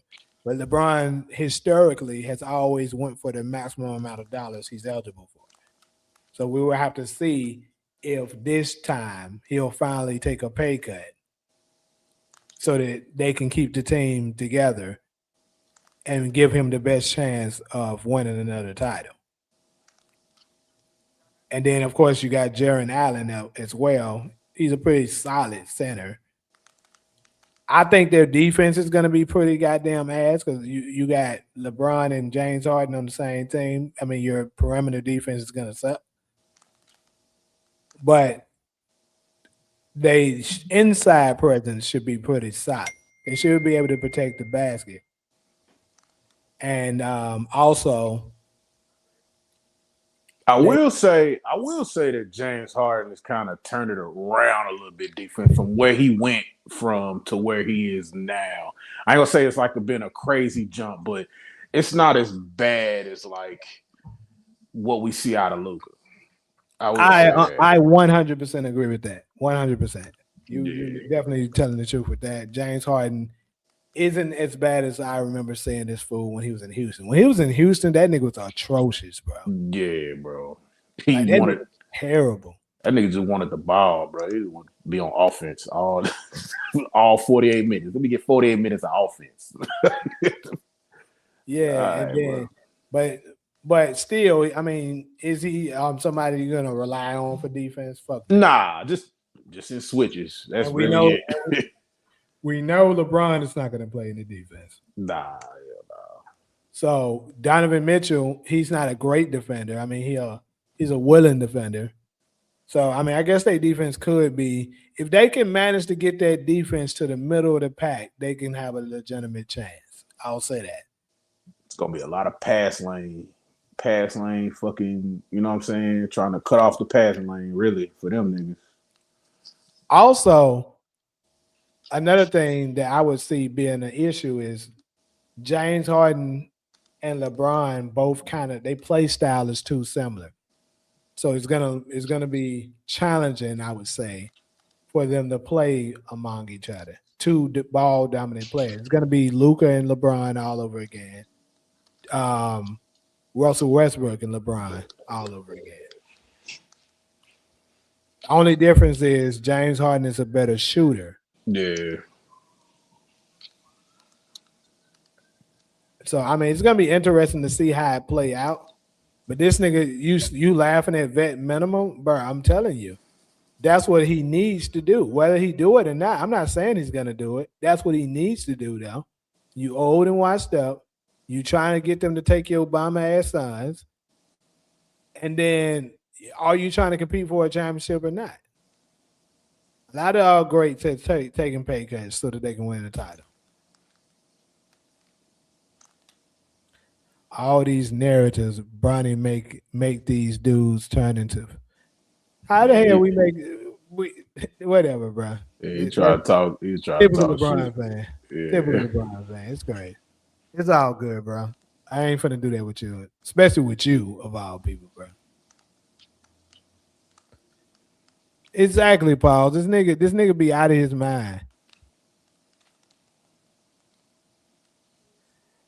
[SPEAKER 1] But LeBron historically has always went for the maximum amount of dollars he's eligible for. So we will have to see if this time he'll finally take a pay cut so that they can keep the team together and give him the best chance of winning another title. And then, of course, you got Jaron Allen as well. He's a pretty solid center. I think their defense is going to be pretty goddamn ass because you got LeBron and James Harden on the same team. I mean, your perimeter defense is going to suck. But they inside presence should be pretty solid. They should be able to protect the basket. And also,
[SPEAKER 2] I will say that James Harden has kind of turned it around a little bit different from where he went from to where he is now. I ain't gonna say it's like been a crazy jump, but it's not as bad as like what we see out of Luka.
[SPEAKER 1] I 100% agree with that. 100%. You're definitely telling the truth with that. James Harden isn't as bad as I remember saying this fool when he was in Houston. When he was in Houston, that nigga was atrocious, bro.
[SPEAKER 2] Yeah, bro.
[SPEAKER 1] He wanted terrible.
[SPEAKER 2] That nigga just wanted the ball, bro. He just wanted to be on offense all 48 minutes. Let me get 48 minutes of offense.
[SPEAKER 1] Yeah, and then, but still, I mean, is he somebody you're gonna rely on for defense? Fuck.
[SPEAKER 2] Nah, just in switches. That's really it.
[SPEAKER 1] We know LeBron is not gonna play in the defense.
[SPEAKER 2] Nah.
[SPEAKER 1] So Donovan Mitchell, he's not a great defender. I mean, he's a willing defender. So I mean, I guess their defense could be, if they can manage to get that defense to the middle of the pack, they can have a legitimate chance. I'll say that.
[SPEAKER 2] It's gonna be a lot of pass lane fucking, you know what I'm saying? Trying to cut off the passing lane, really, for them niggas.
[SPEAKER 1] Also, another thing that I would see being an issue is James Harden and LeBron both they play style is too similar. So it's gonna be challenging, I would say, for them to play among each other. Two ball dominant players. It's gonna be Luka and LeBron all over again. Um, Russell Westbrook and LeBron all over again. Only difference is James Harden is a better shooter.
[SPEAKER 2] Yeah.
[SPEAKER 1] So I mean, it's gonna be interesting to see how it play out. But this nigga, you laughing at vet minimum, bro? I'm telling you, that's what he needs to do. Whether he do it or not, I'm not saying he's gonna do it. That's what he needs to do, though. You old and washed up. You trying to get them to take your Obama ass sons, and then are you trying to compete for a championship or not? A lot of all great taking pay cuts so that they can win the title. All these narratives, Bronny make these dudes turn into. How the hell we whatever, bro?
[SPEAKER 2] Yeah, he tried to talk. He tried to
[SPEAKER 1] Typical
[SPEAKER 2] talk
[SPEAKER 1] LeBron
[SPEAKER 2] shit.
[SPEAKER 1] fan.
[SPEAKER 2] Yeah.
[SPEAKER 1] Typical LeBron fan. It's great. It's all good, bro. I ain't finna do that with you, especially with you of all people, bro. Exactly, Paul. This nigga be out of his mind.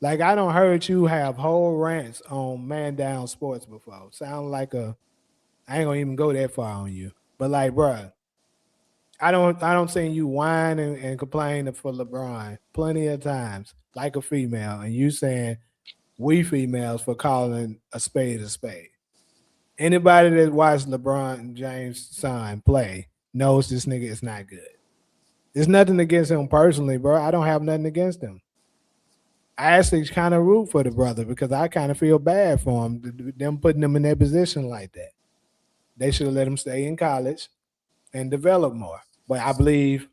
[SPEAKER 1] Like I don't heard you have whole rants on Man Down Sports before. Sound like I ain't gonna even go that far on you. But like, bro, I don't see you whine and complain for LeBron plenty of times, like a female, and you saying we females for calling a spade a spade. Anybody that watched LeBron James' son play knows this nigga is not good. There's nothing against him personally, bro. I don't have nothing against him. I actually kind of root for the brother because I kind of feel bad for him, them putting him in that position like that. They should have let him stay in college and develop more. But I believe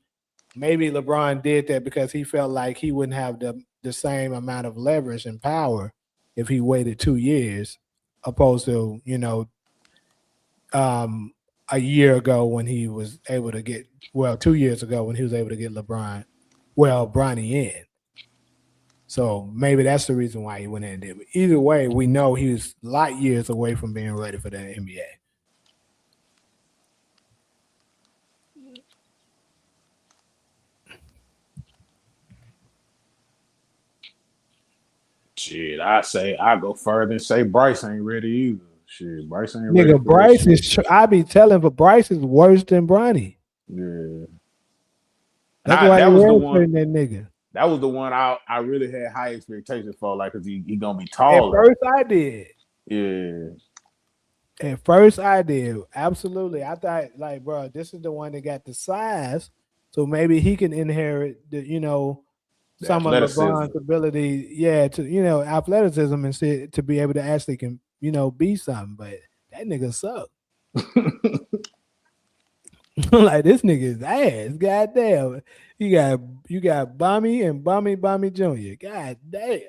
[SPEAKER 1] maybe LeBron did that because he felt like he wouldn't have the same amount of leverage and power if he waited 2 years, opposed to a year ago when he was able to get 2 years ago when he was able to get Bronny in. So maybe that's the reason why he went in and did. But either way, we know he was light years away from being ready for the NBA.
[SPEAKER 2] Shit, I go further and say Bryce ain't ready either. Shit, Bryce ain't ready.
[SPEAKER 1] Nigga, Bryce is. I be telling, but Bryce is worse than Bronny.
[SPEAKER 2] Yeah.
[SPEAKER 1] That's why that was the one. That nigga.
[SPEAKER 2] That was the one I really had high expectations for, like, cause he gonna be taller.
[SPEAKER 1] At first, I did.
[SPEAKER 2] Yeah.
[SPEAKER 1] At first, I did. Absolutely. I thought, like, bro, this is the one that got the size, so maybe he can inherit some of LeBron's ability, to athleticism and to be able to actually can be something. But that nigga suck. Like this nigga's ass. Goddamn. You got Bummy and Bummy Jr. God damn.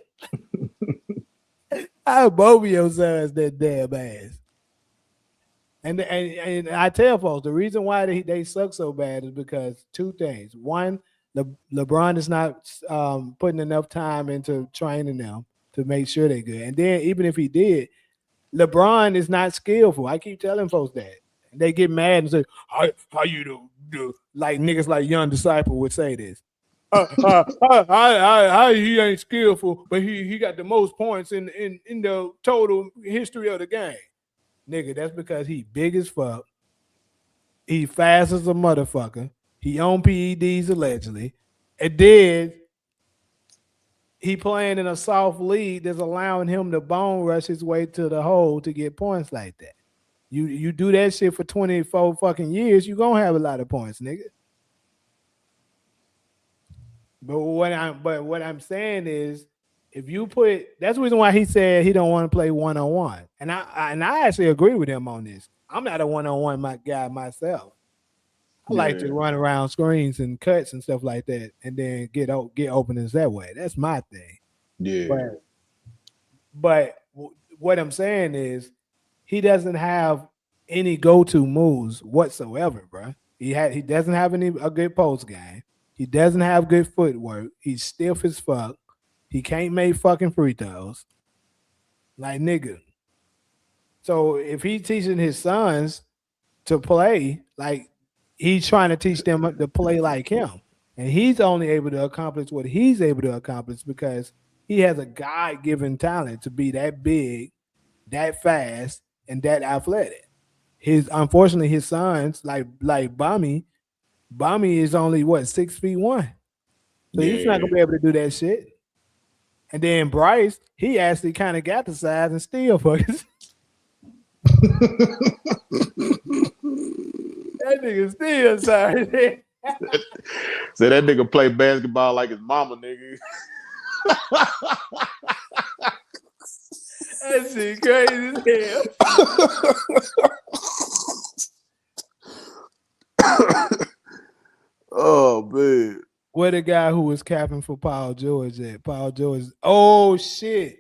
[SPEAKER 1] How both of your sons that damn ass. And I tell folks the reason why they suck so bad is because two things. One, LeBron is not putting enough time into training them to make sure they're good. And then even if he did, LeBron is not skillful. I keep telling folks that. They get mad and say, how you do like niggas like Young Disciple would say this. He ain't skillful, but he got the most points in the total history of the game. Nigga, that's because he big as fuck. He fast as a motherfucker. He on PEDs allegedly. And then he playing in a soft league that's allowing him to bone rush his way to the hole to get points like that. You do that shit for 24 fucking years, you gonna have a lot of points, nigga. But what I'm saying is, if you that's the reason why he said he don't want to play one-on-one. And I actually agree with him on this. I'm not a one-on-one guy myself. I like to run around screens and cuts and stuff like that, and then get openings that way. That's my thing.
[SPEAKER 2] Yeah.
[SPEAKER 1] But what I'm saying is, he doesn't have any go-to moves whatsoever, bro. He doesn't have a good post game. He doesn't have good footwork. He's stiff as fuck. He can't make fucking free throws. Like nigga. So if he's teaching his sons to play, like he's trying to teach them to play like him. And he's only able to accomplish what he's able to accomplish because he has a God given talent to be that big, that fast, and that athletic. His unfortunately his sons, like Bami is only what 6 feet one. So he's not
[SPEAKER 2] Yeah.
[SPEAKER 1] gonna be able to do that shit. And then Bryce, he actually kind of got the size and still fucking that nigga still sorry.
[SPEAKER 2] So that nigga play basketball like his mama, nigga.
[SPEAKER 1] That shit crazy as hell.
[SPEAKER 2] Oh man.
[SPEAKER 1] Where the guy who was capping for Paul George at? Paul George. Oh shit.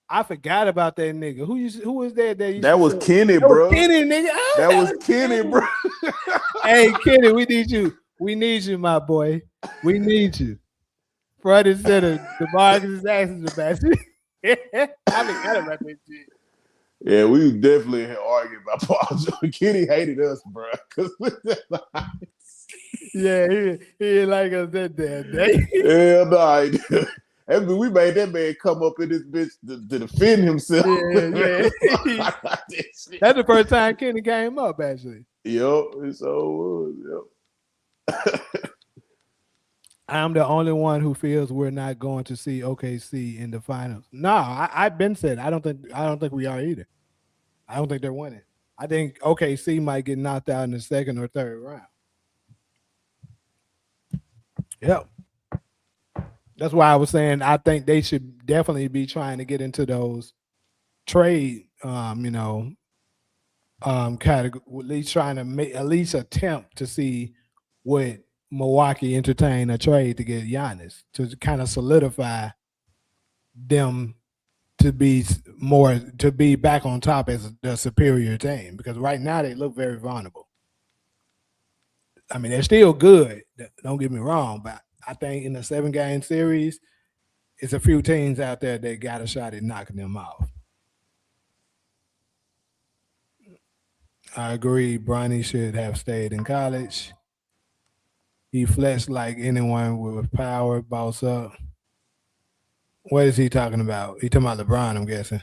[SPEAKER 1] I forgot about that nigga. Who was that?
[SPEAKER 2] That was Kenny, bro.
[SPEAKER 1] Kenny, nigga.
[SPEAKER 2] That was Kenny, bro.
[SPEAKER 1] Hey, Kenny, we need you. We need you, my boy. We need you. Front and center. The Marcus asses the basket. I forgot about that shit.
[SPEAKER 2] Yeah, we definitely arguing about Paul George. Kenny hated us, bro.
[SPEAKER 1] Yeah, he didn't like us that damn day.
[SPEAKER 2] Hell no. We made that man come up in this bitch to defend himself.
[SPEAKER 1] Yeah. That's the first time Kenny came up, actually.
[SPEAKER 2] Yep, it so was. Yep.
[SPEAKER 1] I'm the only one who feels we're not going to see OKC in the finals. No, I've been said I don't think we are either. I don't think they're winning. I think OKC might get knocked out in the second or third round. Yep. That's why I was saying I think they should definitely be trying to get into those trade, category. At least trying to make at least attempt to see what Milwaukee entertain a trade to get Giannis to kind of solidify them to be back on top as the superior team because right now they look very vulnerable. I mean, they're still good. Don't get me wrong, but I think in the 7-game series, it's a few teams out there that got a shot at knocking them off. I agree. Bronny should have stayed in college. He flexed like anyone with power, boss up. What is he talking about? He talking about LeBron, I'm guessing.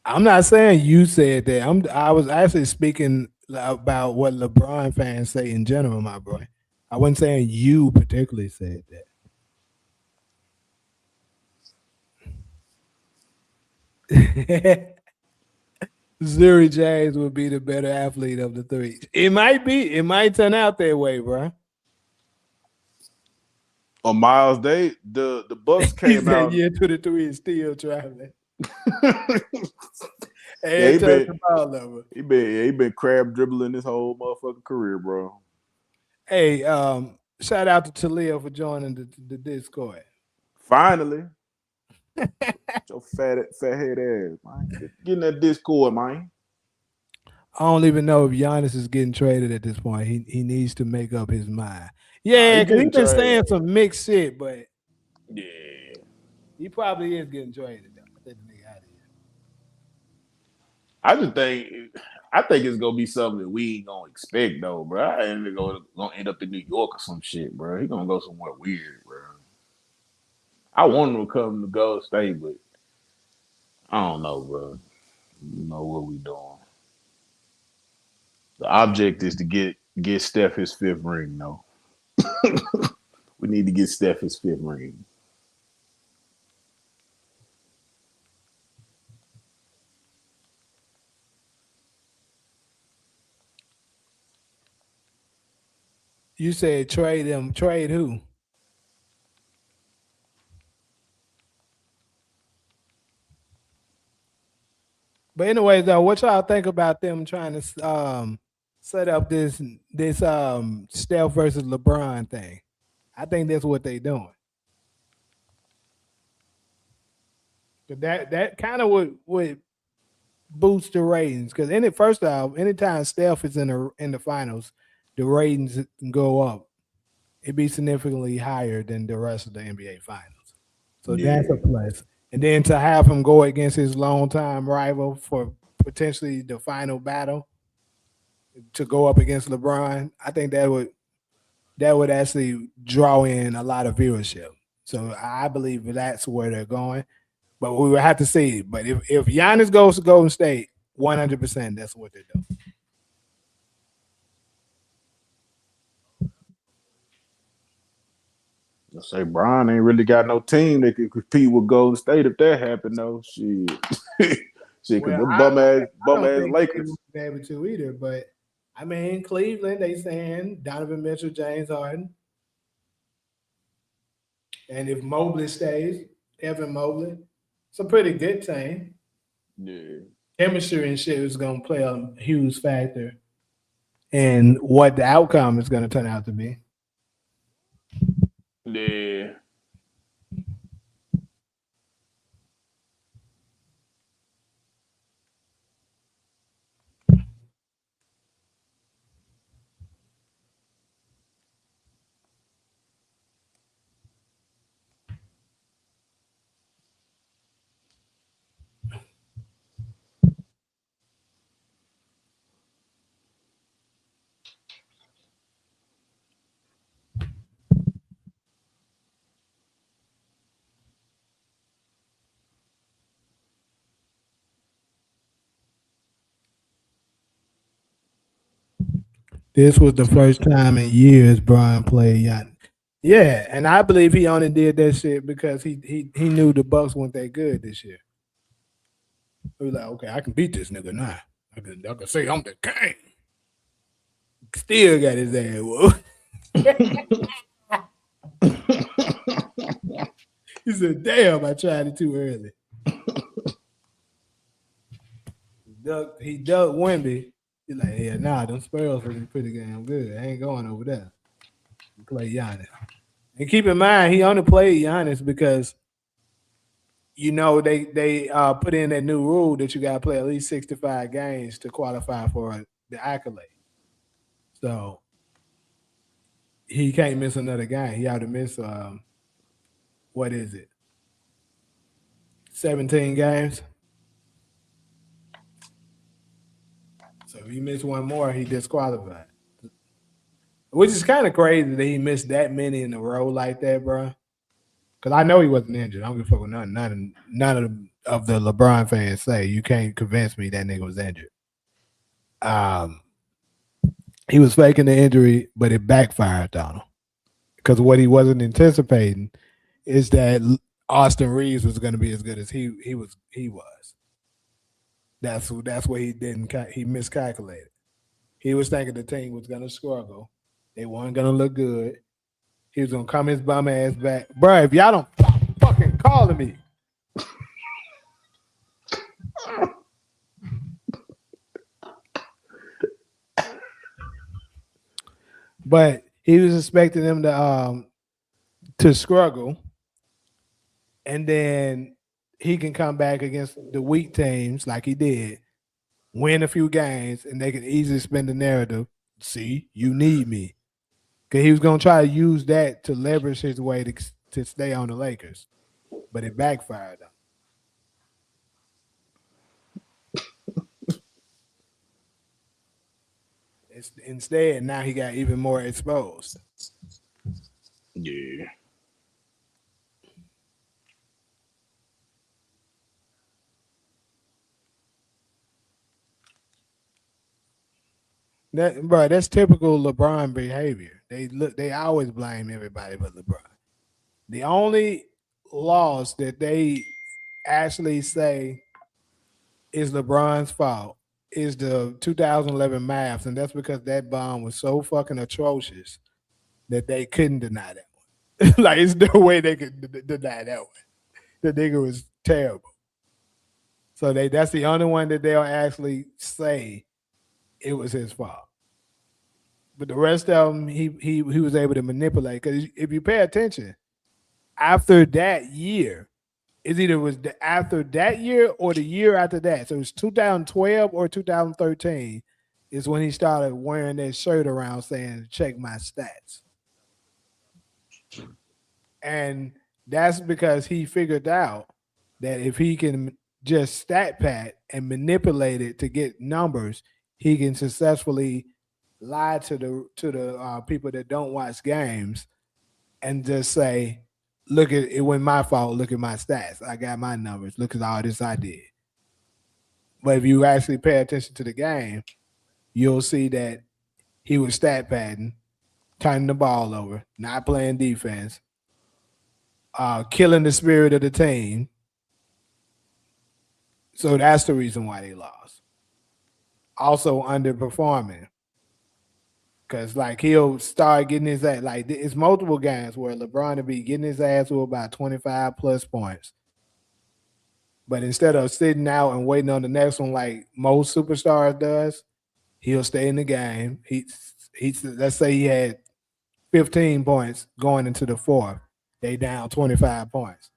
[SPEAKER 1] I'm not saying you said that. I was actually speaking about what LeBron fans say in general, my boy. I wasn't saying you particularly said that. Zuri James would be the better athlete of the three. It might be. It might turn out that way, bro.
[SPEAKER 2] On Miles Day, the Bucks came out.
[SPEAKER 1] Year 23 is still traveling.
[SPEAKER 2] Yeah, he been crab dribbling this whole motherfucking career, bro.
[SPEAKER 1] Hey, shout out to Talia for joining the Discord.
[SPEAKER 2] Finally. Your fat head ass, man. Get in that Discord, man.
[SPEAKER 1] I don't even know if Giannis is getting traded at this point. He needs to make up his mind. Yeah, because he's been saying some mixed shit, but
[SPEAKER 2] yeah,
[SPEAKER 1] he probably is getting traded. Though. I think the nigga out of here.
[SPEAKER 2] I think it's gonna be something that we ain't gonna expect though, bro. I ain't gonna end up in New York or some shit, bro. He gonna go somewhere weird, bro. I want him to come to Gold State, but I don't know, bro. You know what we doing. The object is to get Steph his 5th ring, though. We need to get Steph his 5th ring.
[SPEAKER 1] You said trade him. Trade who? But anyways, though, what y'all think about them trying to set up this Steph versus LeBron thing? I think that's what they doing. But that kind of would boost the ratings because first off, anytime Steph is in the finals, the ratings can go up. It'd be significantly higher than the rest of the NBA finals. So that's a plus. And then to have him go against his longtime rival for potentially the final battle to go up against LeBron, I think that would actually draw in a lot of viewership. So I believe that's where they're going. But we will have to see. But if Giannis goes to Golden State, 100%, that's what they're doing.
[SPEAKER 2] I say Brian ain't really got no team that could compete with Golden State if that happened though. Shit. Shit, cause
[SPEAKER 1] Well,
[SPEAKER 2] the
[SPEAKER 1] I
[SPEAKER 2] bum
[SPEAKER 1] don't
[SPEAKER 2] ass
[SPEAKER 1] think they
[SPEAKER 2] Lakers.
[SPEAKER 1] will be able to either. But I mean, Cleveland, they saying Donovan Mitchell, James Harden, and if Mobley stays, Evan Mobley, it's a pretty good team.
[SPEAKER 2] Yeah.
[SPEAKER 1] Chemistry and shit is going to play a huge factor in what the outcome is going to turn out to be.
[SPEAKER 2] Yeah.
[SPEAKER 1] This was the first time in years Brian played Giannis. Yeah, and I believe he only did that shit because he knew the Bucks weren't that good this year. He was like, okay, I can beat this nigga now. I can say I'm the king. Still got his ass whooped. He said, damn, I tried it too early. He ducked Wemby. He's like, yeah, nah, them Spurs are pretty damn good. I ain't going over there. Play Giannis. And keep in mind, he only played Giannis because they put in that new rule that you got to play at least 65 games to qualify for the accolade. So he can't miss another game. He ought to miss what is it? 17 games. So if he missed one more, he disqualified. Which is kind of crazy that he missed that many in a row like that, bro. Because I know he wasn't injured. I don't give a fuck with none of the LeBron fans say. You can't convince me that nigga was injured. Um, he was faking the injury, but it backfired on him. Because what he wasn't anticipating is that Austin Reeves was going to be as good as he was. That's what he miscalculated. He was thinking the team was going to struggle. They weren't going to look good. He was going to come his bum ass back. Bro, if y'all don't stop fucking calling me. But he was expecting them to struggle, and then he can come back against the weak teams like he did, win a few games, and they could easily spin the narrative. See, you need me, because he was gonna try to use that to leverage his way to stay on the Lakers, but it backfired on him. Instead, now he got even more exposed.
[SPEAKER 2] Yeah.
[SPEAKER 1] That's typical LeBron behavior. They always blame everybody but LeBron. The only loss that they actually say is LeBron's fault is the 2011 Mavs, and that's because that bomb was so fucking atrocious that they couldn't deny that one. Like, it's no way they could deny that one. The nigga was terrible. So that's the only one that they'll actually say it was his fault. But the rest of them, he was able to manipulate. Because if you pay attention, after that year, after that year or the year after that. So it was 2012 or 2013 is when he started wearing that shirt around saying, check my stats. And That's because he figured out that if he can just stat pad and manipulate it to get numbers, he can successfully lie to the people that don't watch games and just say, "Look at it went my fault. Look at my stats. I got my numbers. Look at all this I did." But if you actually pay attention to the game, you'll see that he was stat padding, turning the ball over, not playing defense, killing the spirit of the team. So that's the reason why they lost. Also underperforming. Cause like he'll start getting his ass like it's multiple games where LeBron will be getting his ass to about 25 plus points. But instead of sitting out and waiting on the next one like most superstars does, he'll stay in the game. He's let's say he had 15 points going into the fourth. They down 25 points.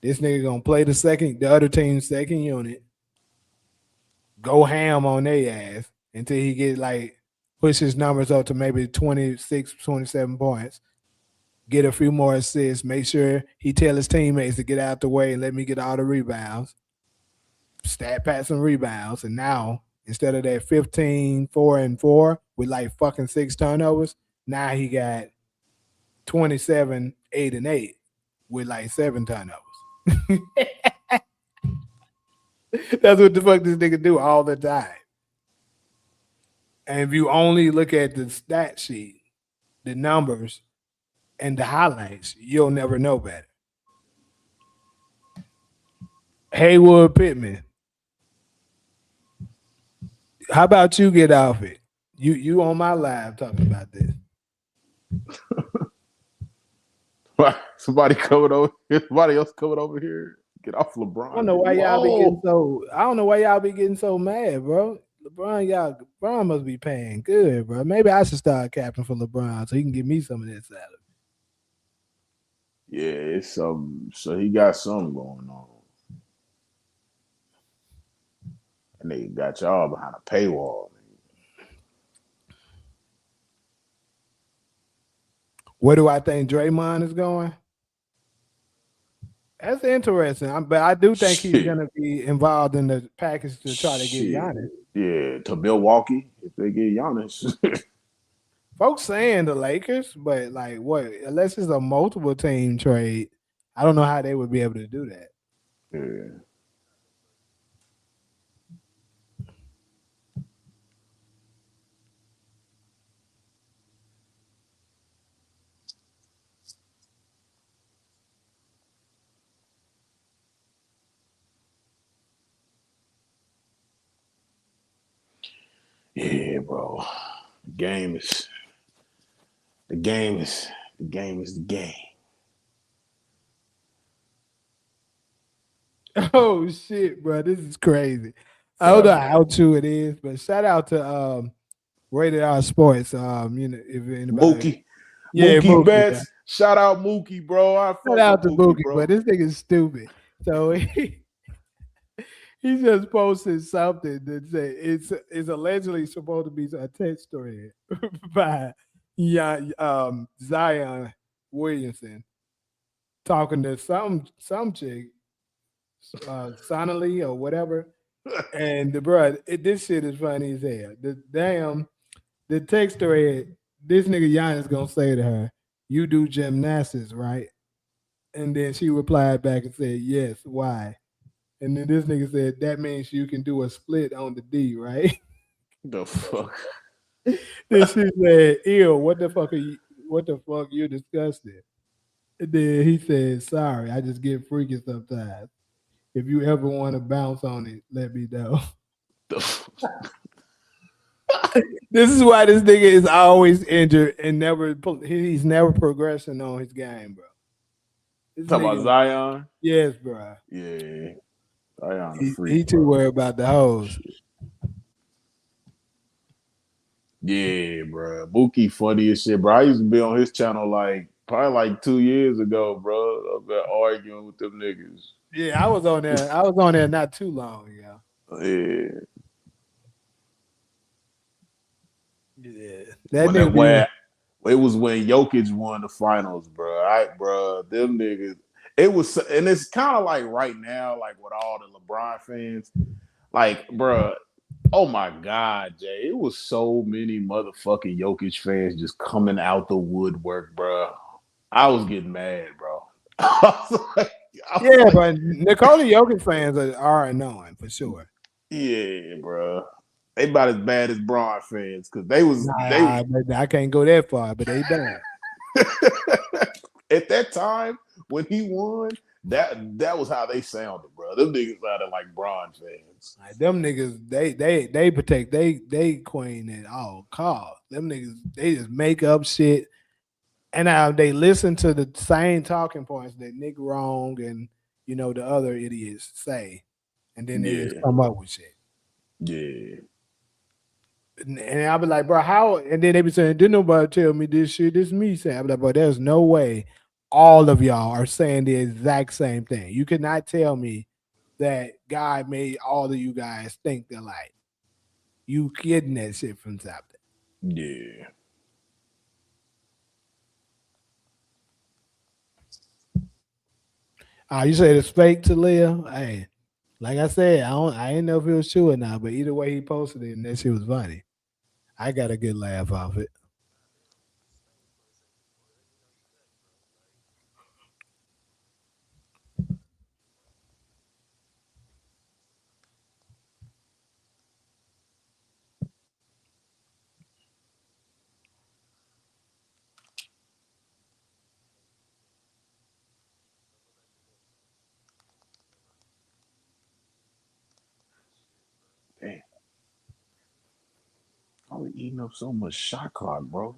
[SPEAKER 1] This nigga gonna play the other team's second unit, go ham on their ass until he get like push his numbers up to maybe 26, 27 points, get a few more assists, make sure he tell his teammates to get out the way and let me get all the rebounds, stat pat some rebounds, and now instead of that 15, 4 and 4 with like fucking 6 turnovers, now he got 27, 8 and 8 with like 7 turnovers. That's what the fuck this nigga do all the time. And if you only look at the stat sheet, the numbers, and the highlights, you'll never know better. Haywood Pittman. How about you get off it? You on my live talking about this.
[SPEAKER 2] Somebody coming over here. Somebody else coming over here. Get off LeBron.
[SPEAKER 1] I don't know why y'all be getting so. I don't know why y'all be getting so mad, bro. LeBron must be paying good, bro. Maybe I should start capping for LeBron so he can give me some of that salary.
[SPEAKER 2] Yeah, it's so he got something going on. And they got y'all behind a paywall.
[SPEAKER 1] Where do I think Draymond is going? That's interesting. But I do think he's going to be involved in the package to try to get Giannis.
[SPEAKER 2] Yeah, to Milwaukee if they get Giannis.
[SPEAKER 1] Folks saying the Lakers, but like what? Unless it's a multiple team trade, I don't know how they would be able to do that.
[SPEAKER 2] Yeah. Yeah, bro. The game is the game.
[SPEAKER 1] Oh shit, bro. This is crazy. I don't know how true it is, but shout out to Rated R Sports. If anybody
[SPEAKER 2] Mookie Betts. Shout out Mookie, bro.
[SPEAKER 1] Shout out to Mookie, bro. But this nigga's stupid. So he just posted something that said it's allegedly supposed to be a text thread by Zion Williamson talking to some chick, Sonali or whatever. And this shit is funny as hell. The text thread, this nigga Giannis gonna say to her, "You do gymnastics, right?" And then she replied back and said, "Yes, why?" And then this nigga said, "That means you can do a split on the D, right?"
[SPEAKER 2] The fuck?
[SPEAKER 1] Then she said, "Ew, what the fuck you disgusting?" And then he said, "Sorry, I just get freaky sometimes. If you ever want to bounce on it, let me know." This is why this nigga is always injured and he's never progressing on his game, bro.
[SPEAKER 2] Talking about Zion?
[SPEAKER 1] Yes, bro.
[SPEAKER 2] Yeah. Zion a freak.
[SPEAKER 1] He too worried about the hoes.
[SPEAKER 2] Yeah, bro. Mookie funny as shit, bro. I used to be on his channel probably 2 years ago, bro. I've been arguing with them niggas.
[SPEAKER 1] Yeah, I was on there not too long ago.
[SPEAKER 2] Yeah.
[SPEAKER 1] Yeah.
[SPEAKER 2] It was when Jokic won the finals, bro. Them niggas. It was, and it's kind of like right now, like with all the LeBron fans, like, bruh, oh my God, Jay, it was so many motherfucking Jokic fans just coming out the woodwork, bruh. I was getting mad, bro. I was like,
[SPEAKER 1] Yeah, but Nikola Jokic fans are annoying for sure.
[SPEAKER 2] yeah, bro. They about as bad as Braun fans because
[SPEAKER 1] Nah, I can't go that far, but they bad.
[SPEAKER 2] at that time when he won, that was how they sounded, bro. Them niggas sounded like Braun fans.
[SPEAKER 1] Like, them niggas, they protect they queen at all costs. Them niggas, they just make up shit, and now they listen to the same talking points that Nick Wrong and the other idiots say, and then they just
[SPEAKER 2] Yeah,
[SPEAKER 1] come up with shit.
[SPEAKER 2] yeah,
[SPEAKER 1] And I'll be like, bro, how? And then they be saying, didn't nobody tell me this shit? This me saying. I'm like, bro, there's no way all of y'all are saying the exact same thing. You cannot tell me that God made all of you guys think they're like, you getting that shit from something.
[SPEAKER 2] yeah.
[SPEAKER 1] You said it's fake to live? Hey, like I said, I didn't know if it was true or not, but either way he posted it and that shit was funny. I got a good laugh off it.
[SPEAKER 2] Damn, I was eating up so much shot clock, bro.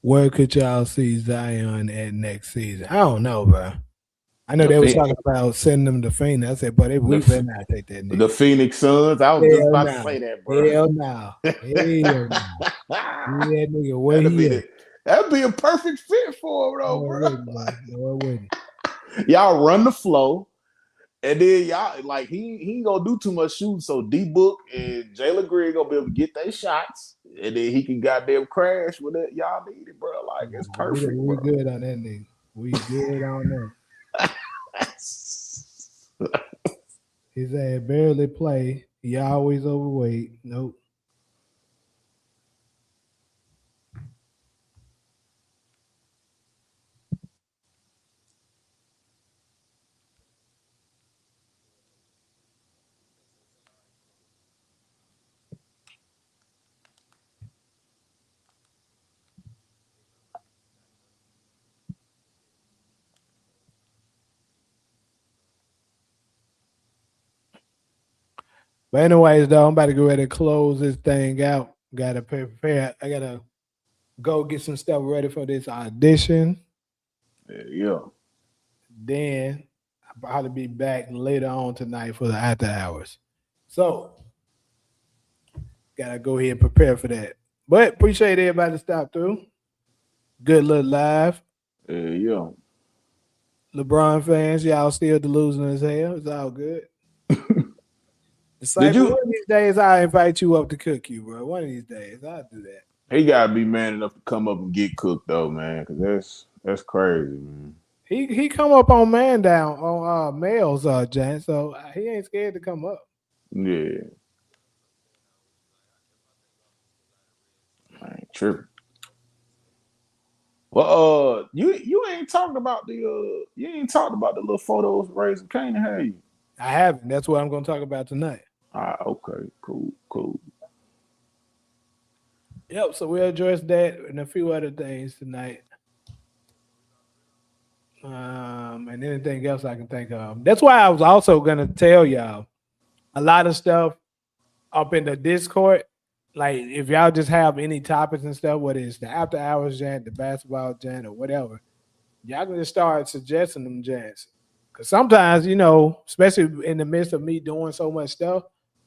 [SPEAKER 1] Where could y'all see Zion at next season? I don't know, bro. I know
[SPEAKER 2] The
[SPEAKER 1] they was
[SPEAKER 2] Phoenix,
[SPEAKER 1] talking about sending them to Phoenix. I said, but we better not take that
[SPEAKER 2] the
[SPEAKER 1] nigga.
[SPEAKER 2] Phoenix Suns. I was just
[SPEAKER 1] Hell
[SPEAKER 2] about to
[SPEAKER 1] no.
[SPEAKER 2] say that, bro.
[SPEAKER 1] Hell no. Hell no. Yeah, nigga, where
[SPEAKER 2] That'd
[SPEAKER 1] he
[SPEAKER 2] be
[SPEAKER 1] at?
[SPEAKER 2] that'd be a perfect fit for him, though,
[SPEAKER 1] No, it
[SPEAKER 2] bro.
[SPEAKER 1] wouldn't, bro. No, it wouldn't.
[SPEAKER 2] Y'all run the flow, and then y'all like he ain't gonna do too much shooting. So D Book and Jalen Green gonna be able to get their shots, and then he can goddamn crash with it. Y'all need it, bro. Like it's
[SPEAKER 1] Nah,
[SPEAKER 2] perfect,
[SPEAKER 1] we
[SPEAKER 2] bro.
[SPEAKER 1] good on that nigga. We good on that. His ass barely play. He always overweight. Nope. But anyways, though, I'm about to get ready to close this thing out. Gotta prepare. I gotta go get some stuff ready for this audition.
[SPEAKER 2] Yeah.
[SPEAKER 1] Then I'll probably be back later on tonight for the after hours. So gotta go ahead and prepare for that. But appreciate everybody to stop through. Good little live.
[SPEAKER 2] Yeah.
[SPEAKER 1] LeBron fans, y'all still delusional as hell. It's all good.
[SPEAKER 2] Did
[SPEAKER 1] Disciple, one
[SPEAKER 2] you?
[SPEAKER 1] of these days I'll invite you up to cook you, bro. One of these days I'll do that.
[SPEAKER 2] He gotta be man enough to come up and get cooked though, man. Cause that's crazy, man.
[SPEAKER 1] He come up on man down on males, Jan, so he ain't scared to come up.
[SPEAKER 2] Yeah, I ain't tripping. Well, you ain't talked about you ain't talked about the little photos raising Cain, have you?
[SPEAKER 1] I haven't. That's what I'm gonna talk about tonight.
[SPEAKER 2] Ah, okay, cool.
[SPEAKER 1] Yep, so we'll address that and a few other things tonight. And anything else I can think of. That's why I was also gonna tell y'all a lot of stuff up in the Discord. Like if y'all just have any topics and stuff, whether it's the after hours jant, the basketball jant, or whatever, y'all can just start suggesting them jants. Cause sometimes, especially in the midst of me doing so much stuff,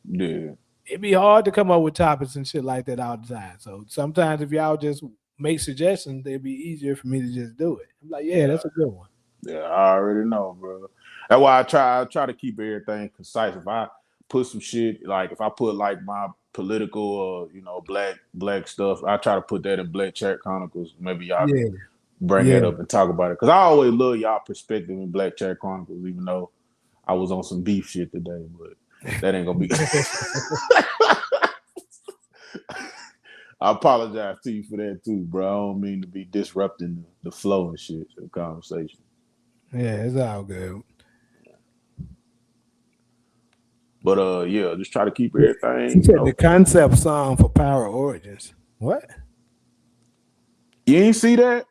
[SPEAKER 2] Yeah,
[SPEAKER 1] it'd be hard to come up with topics and shit like that all the time. So sometimes if y'all just make suggestions, it'd be easier for me to just do it. I'm like, yeah, that's a good one.
[SPEAKER 2] Yeah, I already know, bro. That's why I try to keep everything concise. If I put some shit, like if I put like my political or black stuff, I try to put that in Black Chat Chronicles. Maybe y'all
[SPEAKER 1] Yeah,
[SPEAKER 2] can bring
[SPEAKER 1] yeah.
[SPEAKER 2] that up and talk about it. Cause I always love y'all perspective in Black Chat Chronicles, even though I was on some beef shit today, but that ain't gonna be I apologize to you for that too, bro. I don't mean to be disrupting the flow and shit of the conversation.
[SPEAKER 1] Yeah, it's all good.
[SPEAKER 2] But yeah, just try to keep
[SPEAKER 1] He
[SPEAKER 2] everything,
[SPEAKER 1] said the concept song for Power Origins. What?
[SPEAKER 2] You ain't see that?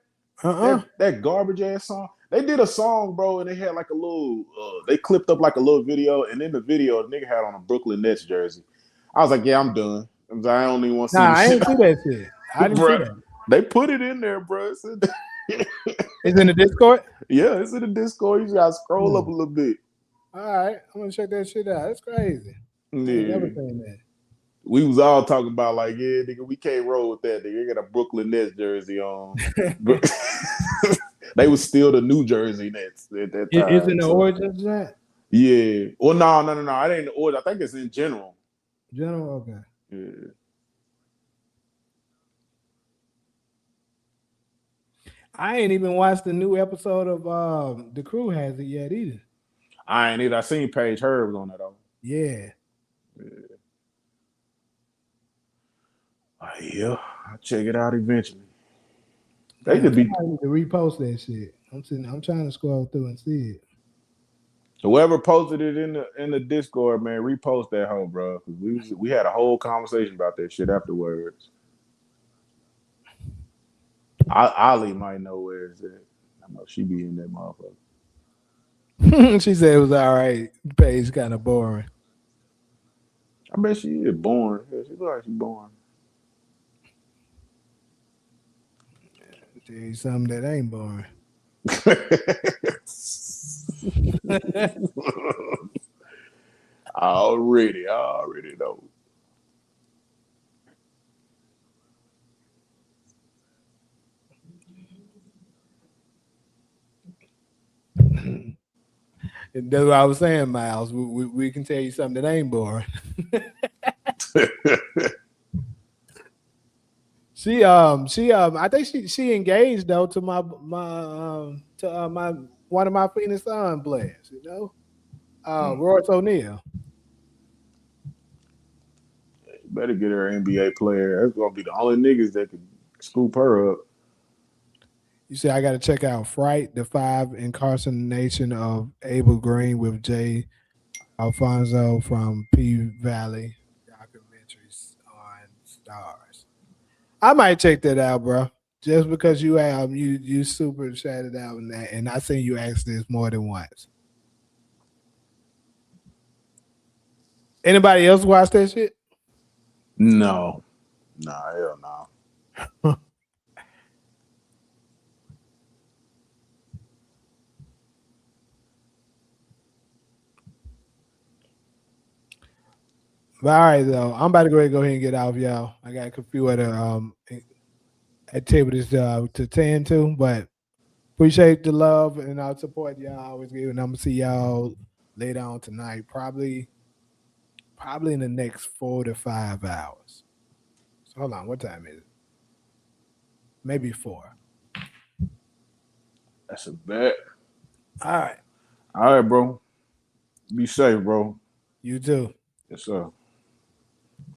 [SPEAKER 1] Uh-uh.
[SPEAKER 2] That garbage ass song. They did a song, bro, and they had like a little. They clipped up like a little video, and in the video, the nigga had on a Brooklyn Nets jersey. I was like, yeah, I'm done. I don't even want to see
[SPEAKER 1] Nah,
[SPEAKER 2] this
[SPEAKER 1] I
[SPEAKER 2] shit,
[SPEAKER 1] didn't see that shit. I didn't see
[SPEAKER 2] bro.
[SPEAKER 1] that.
[SPEAKER 2] They put it in there, bro.
[SPEAKER 1] It's in the Discord?
[SPEAKER 2] Yeah, it's in the Discord. You just gotta scroll up a little bit.
[SPEAKER 1] All right, I'm gonna check that shit out. That's crazy. I ain't never
[SPEAKER 2] Yeah.
[SPEAKER 1] seen that.
[SPEAKER 2] We was all talking about like, yeah, nigga, we can't roll with that. Nigga, they got a Brooklyn Nets jersey on. They was still the New Jersey Nets at that time.
[SPEAKER 1] It's in the Origins that?
[SPEAKER 2] Yeah. Well, no. It ain't the order. I think it's in general.
[SPEAKER 1] General, okay.
[SPEAKER 2] Yeah.
[SPEAKER 1] I ain't even watched the new episode of The Crew has it yet either.
[SPEAKER 2] I ain't either. I seen Paige Herbs on that though.
[SPEAKER 1] Yeah.
[SPEAKER 2] Yeah. I'll check it out eventually.
[SPEAKER 1] They could be to repost that shit. I'm trying to scroll through and see it.
[SPEAKER 2] Whoever posted it in the Discord, man, repost that hoe, bro. Because we had a whole conversation about that shit afterwards. Ali might know where it's at. I know she be in that motherfucker.
[SPEAKER 1] She said it was all right. Paige kind of boring.
[SPEAKER 2] I bet she is boring. Yeah, she look like she's boring.
[SPEAKER 1] Tell you something that ain't boring.
[SPEAKER 2] I already know.
[SPEAKER 1] That's what I was saying, Miles. We can tell you something that ain't boring. She I think she engaged though to my one of my Phoenix Sun players, Royce O'Neal.
[SPEAKER 2] Better get her an NBA player. That's gonna be the only niggas that can scoop her up.
[SPEAKER 1] You see, I got to check out Fright, the 5 Incarceration of Abel Green with Jay Alfonso from P Valley documentaries on Stars. I might check that out, bro. Just because you super chatted out in that, and I seen you ask this more than once. Anybody else watch that shit?
[SPEAKER 2] No. Nah, hell no.
[SPEAKER 1] But all right, though. I'm about to go ahead and get off, y'all. I got a few other activities to tend to, but appreciate the love and our support y'all always give. And I'm gonna see y'all later on tonight, probably in the next 4 to 5 hours. So hold on, what time is it? Maybe 4.
[SPEAKER 2] That's a bet.
[SPEAKER 1] All right.
[SPEAKER 2] All right, bro. Be safe, bro.
[SPEAKER 1] You too.
[SPEAKER 2] Yes, sir.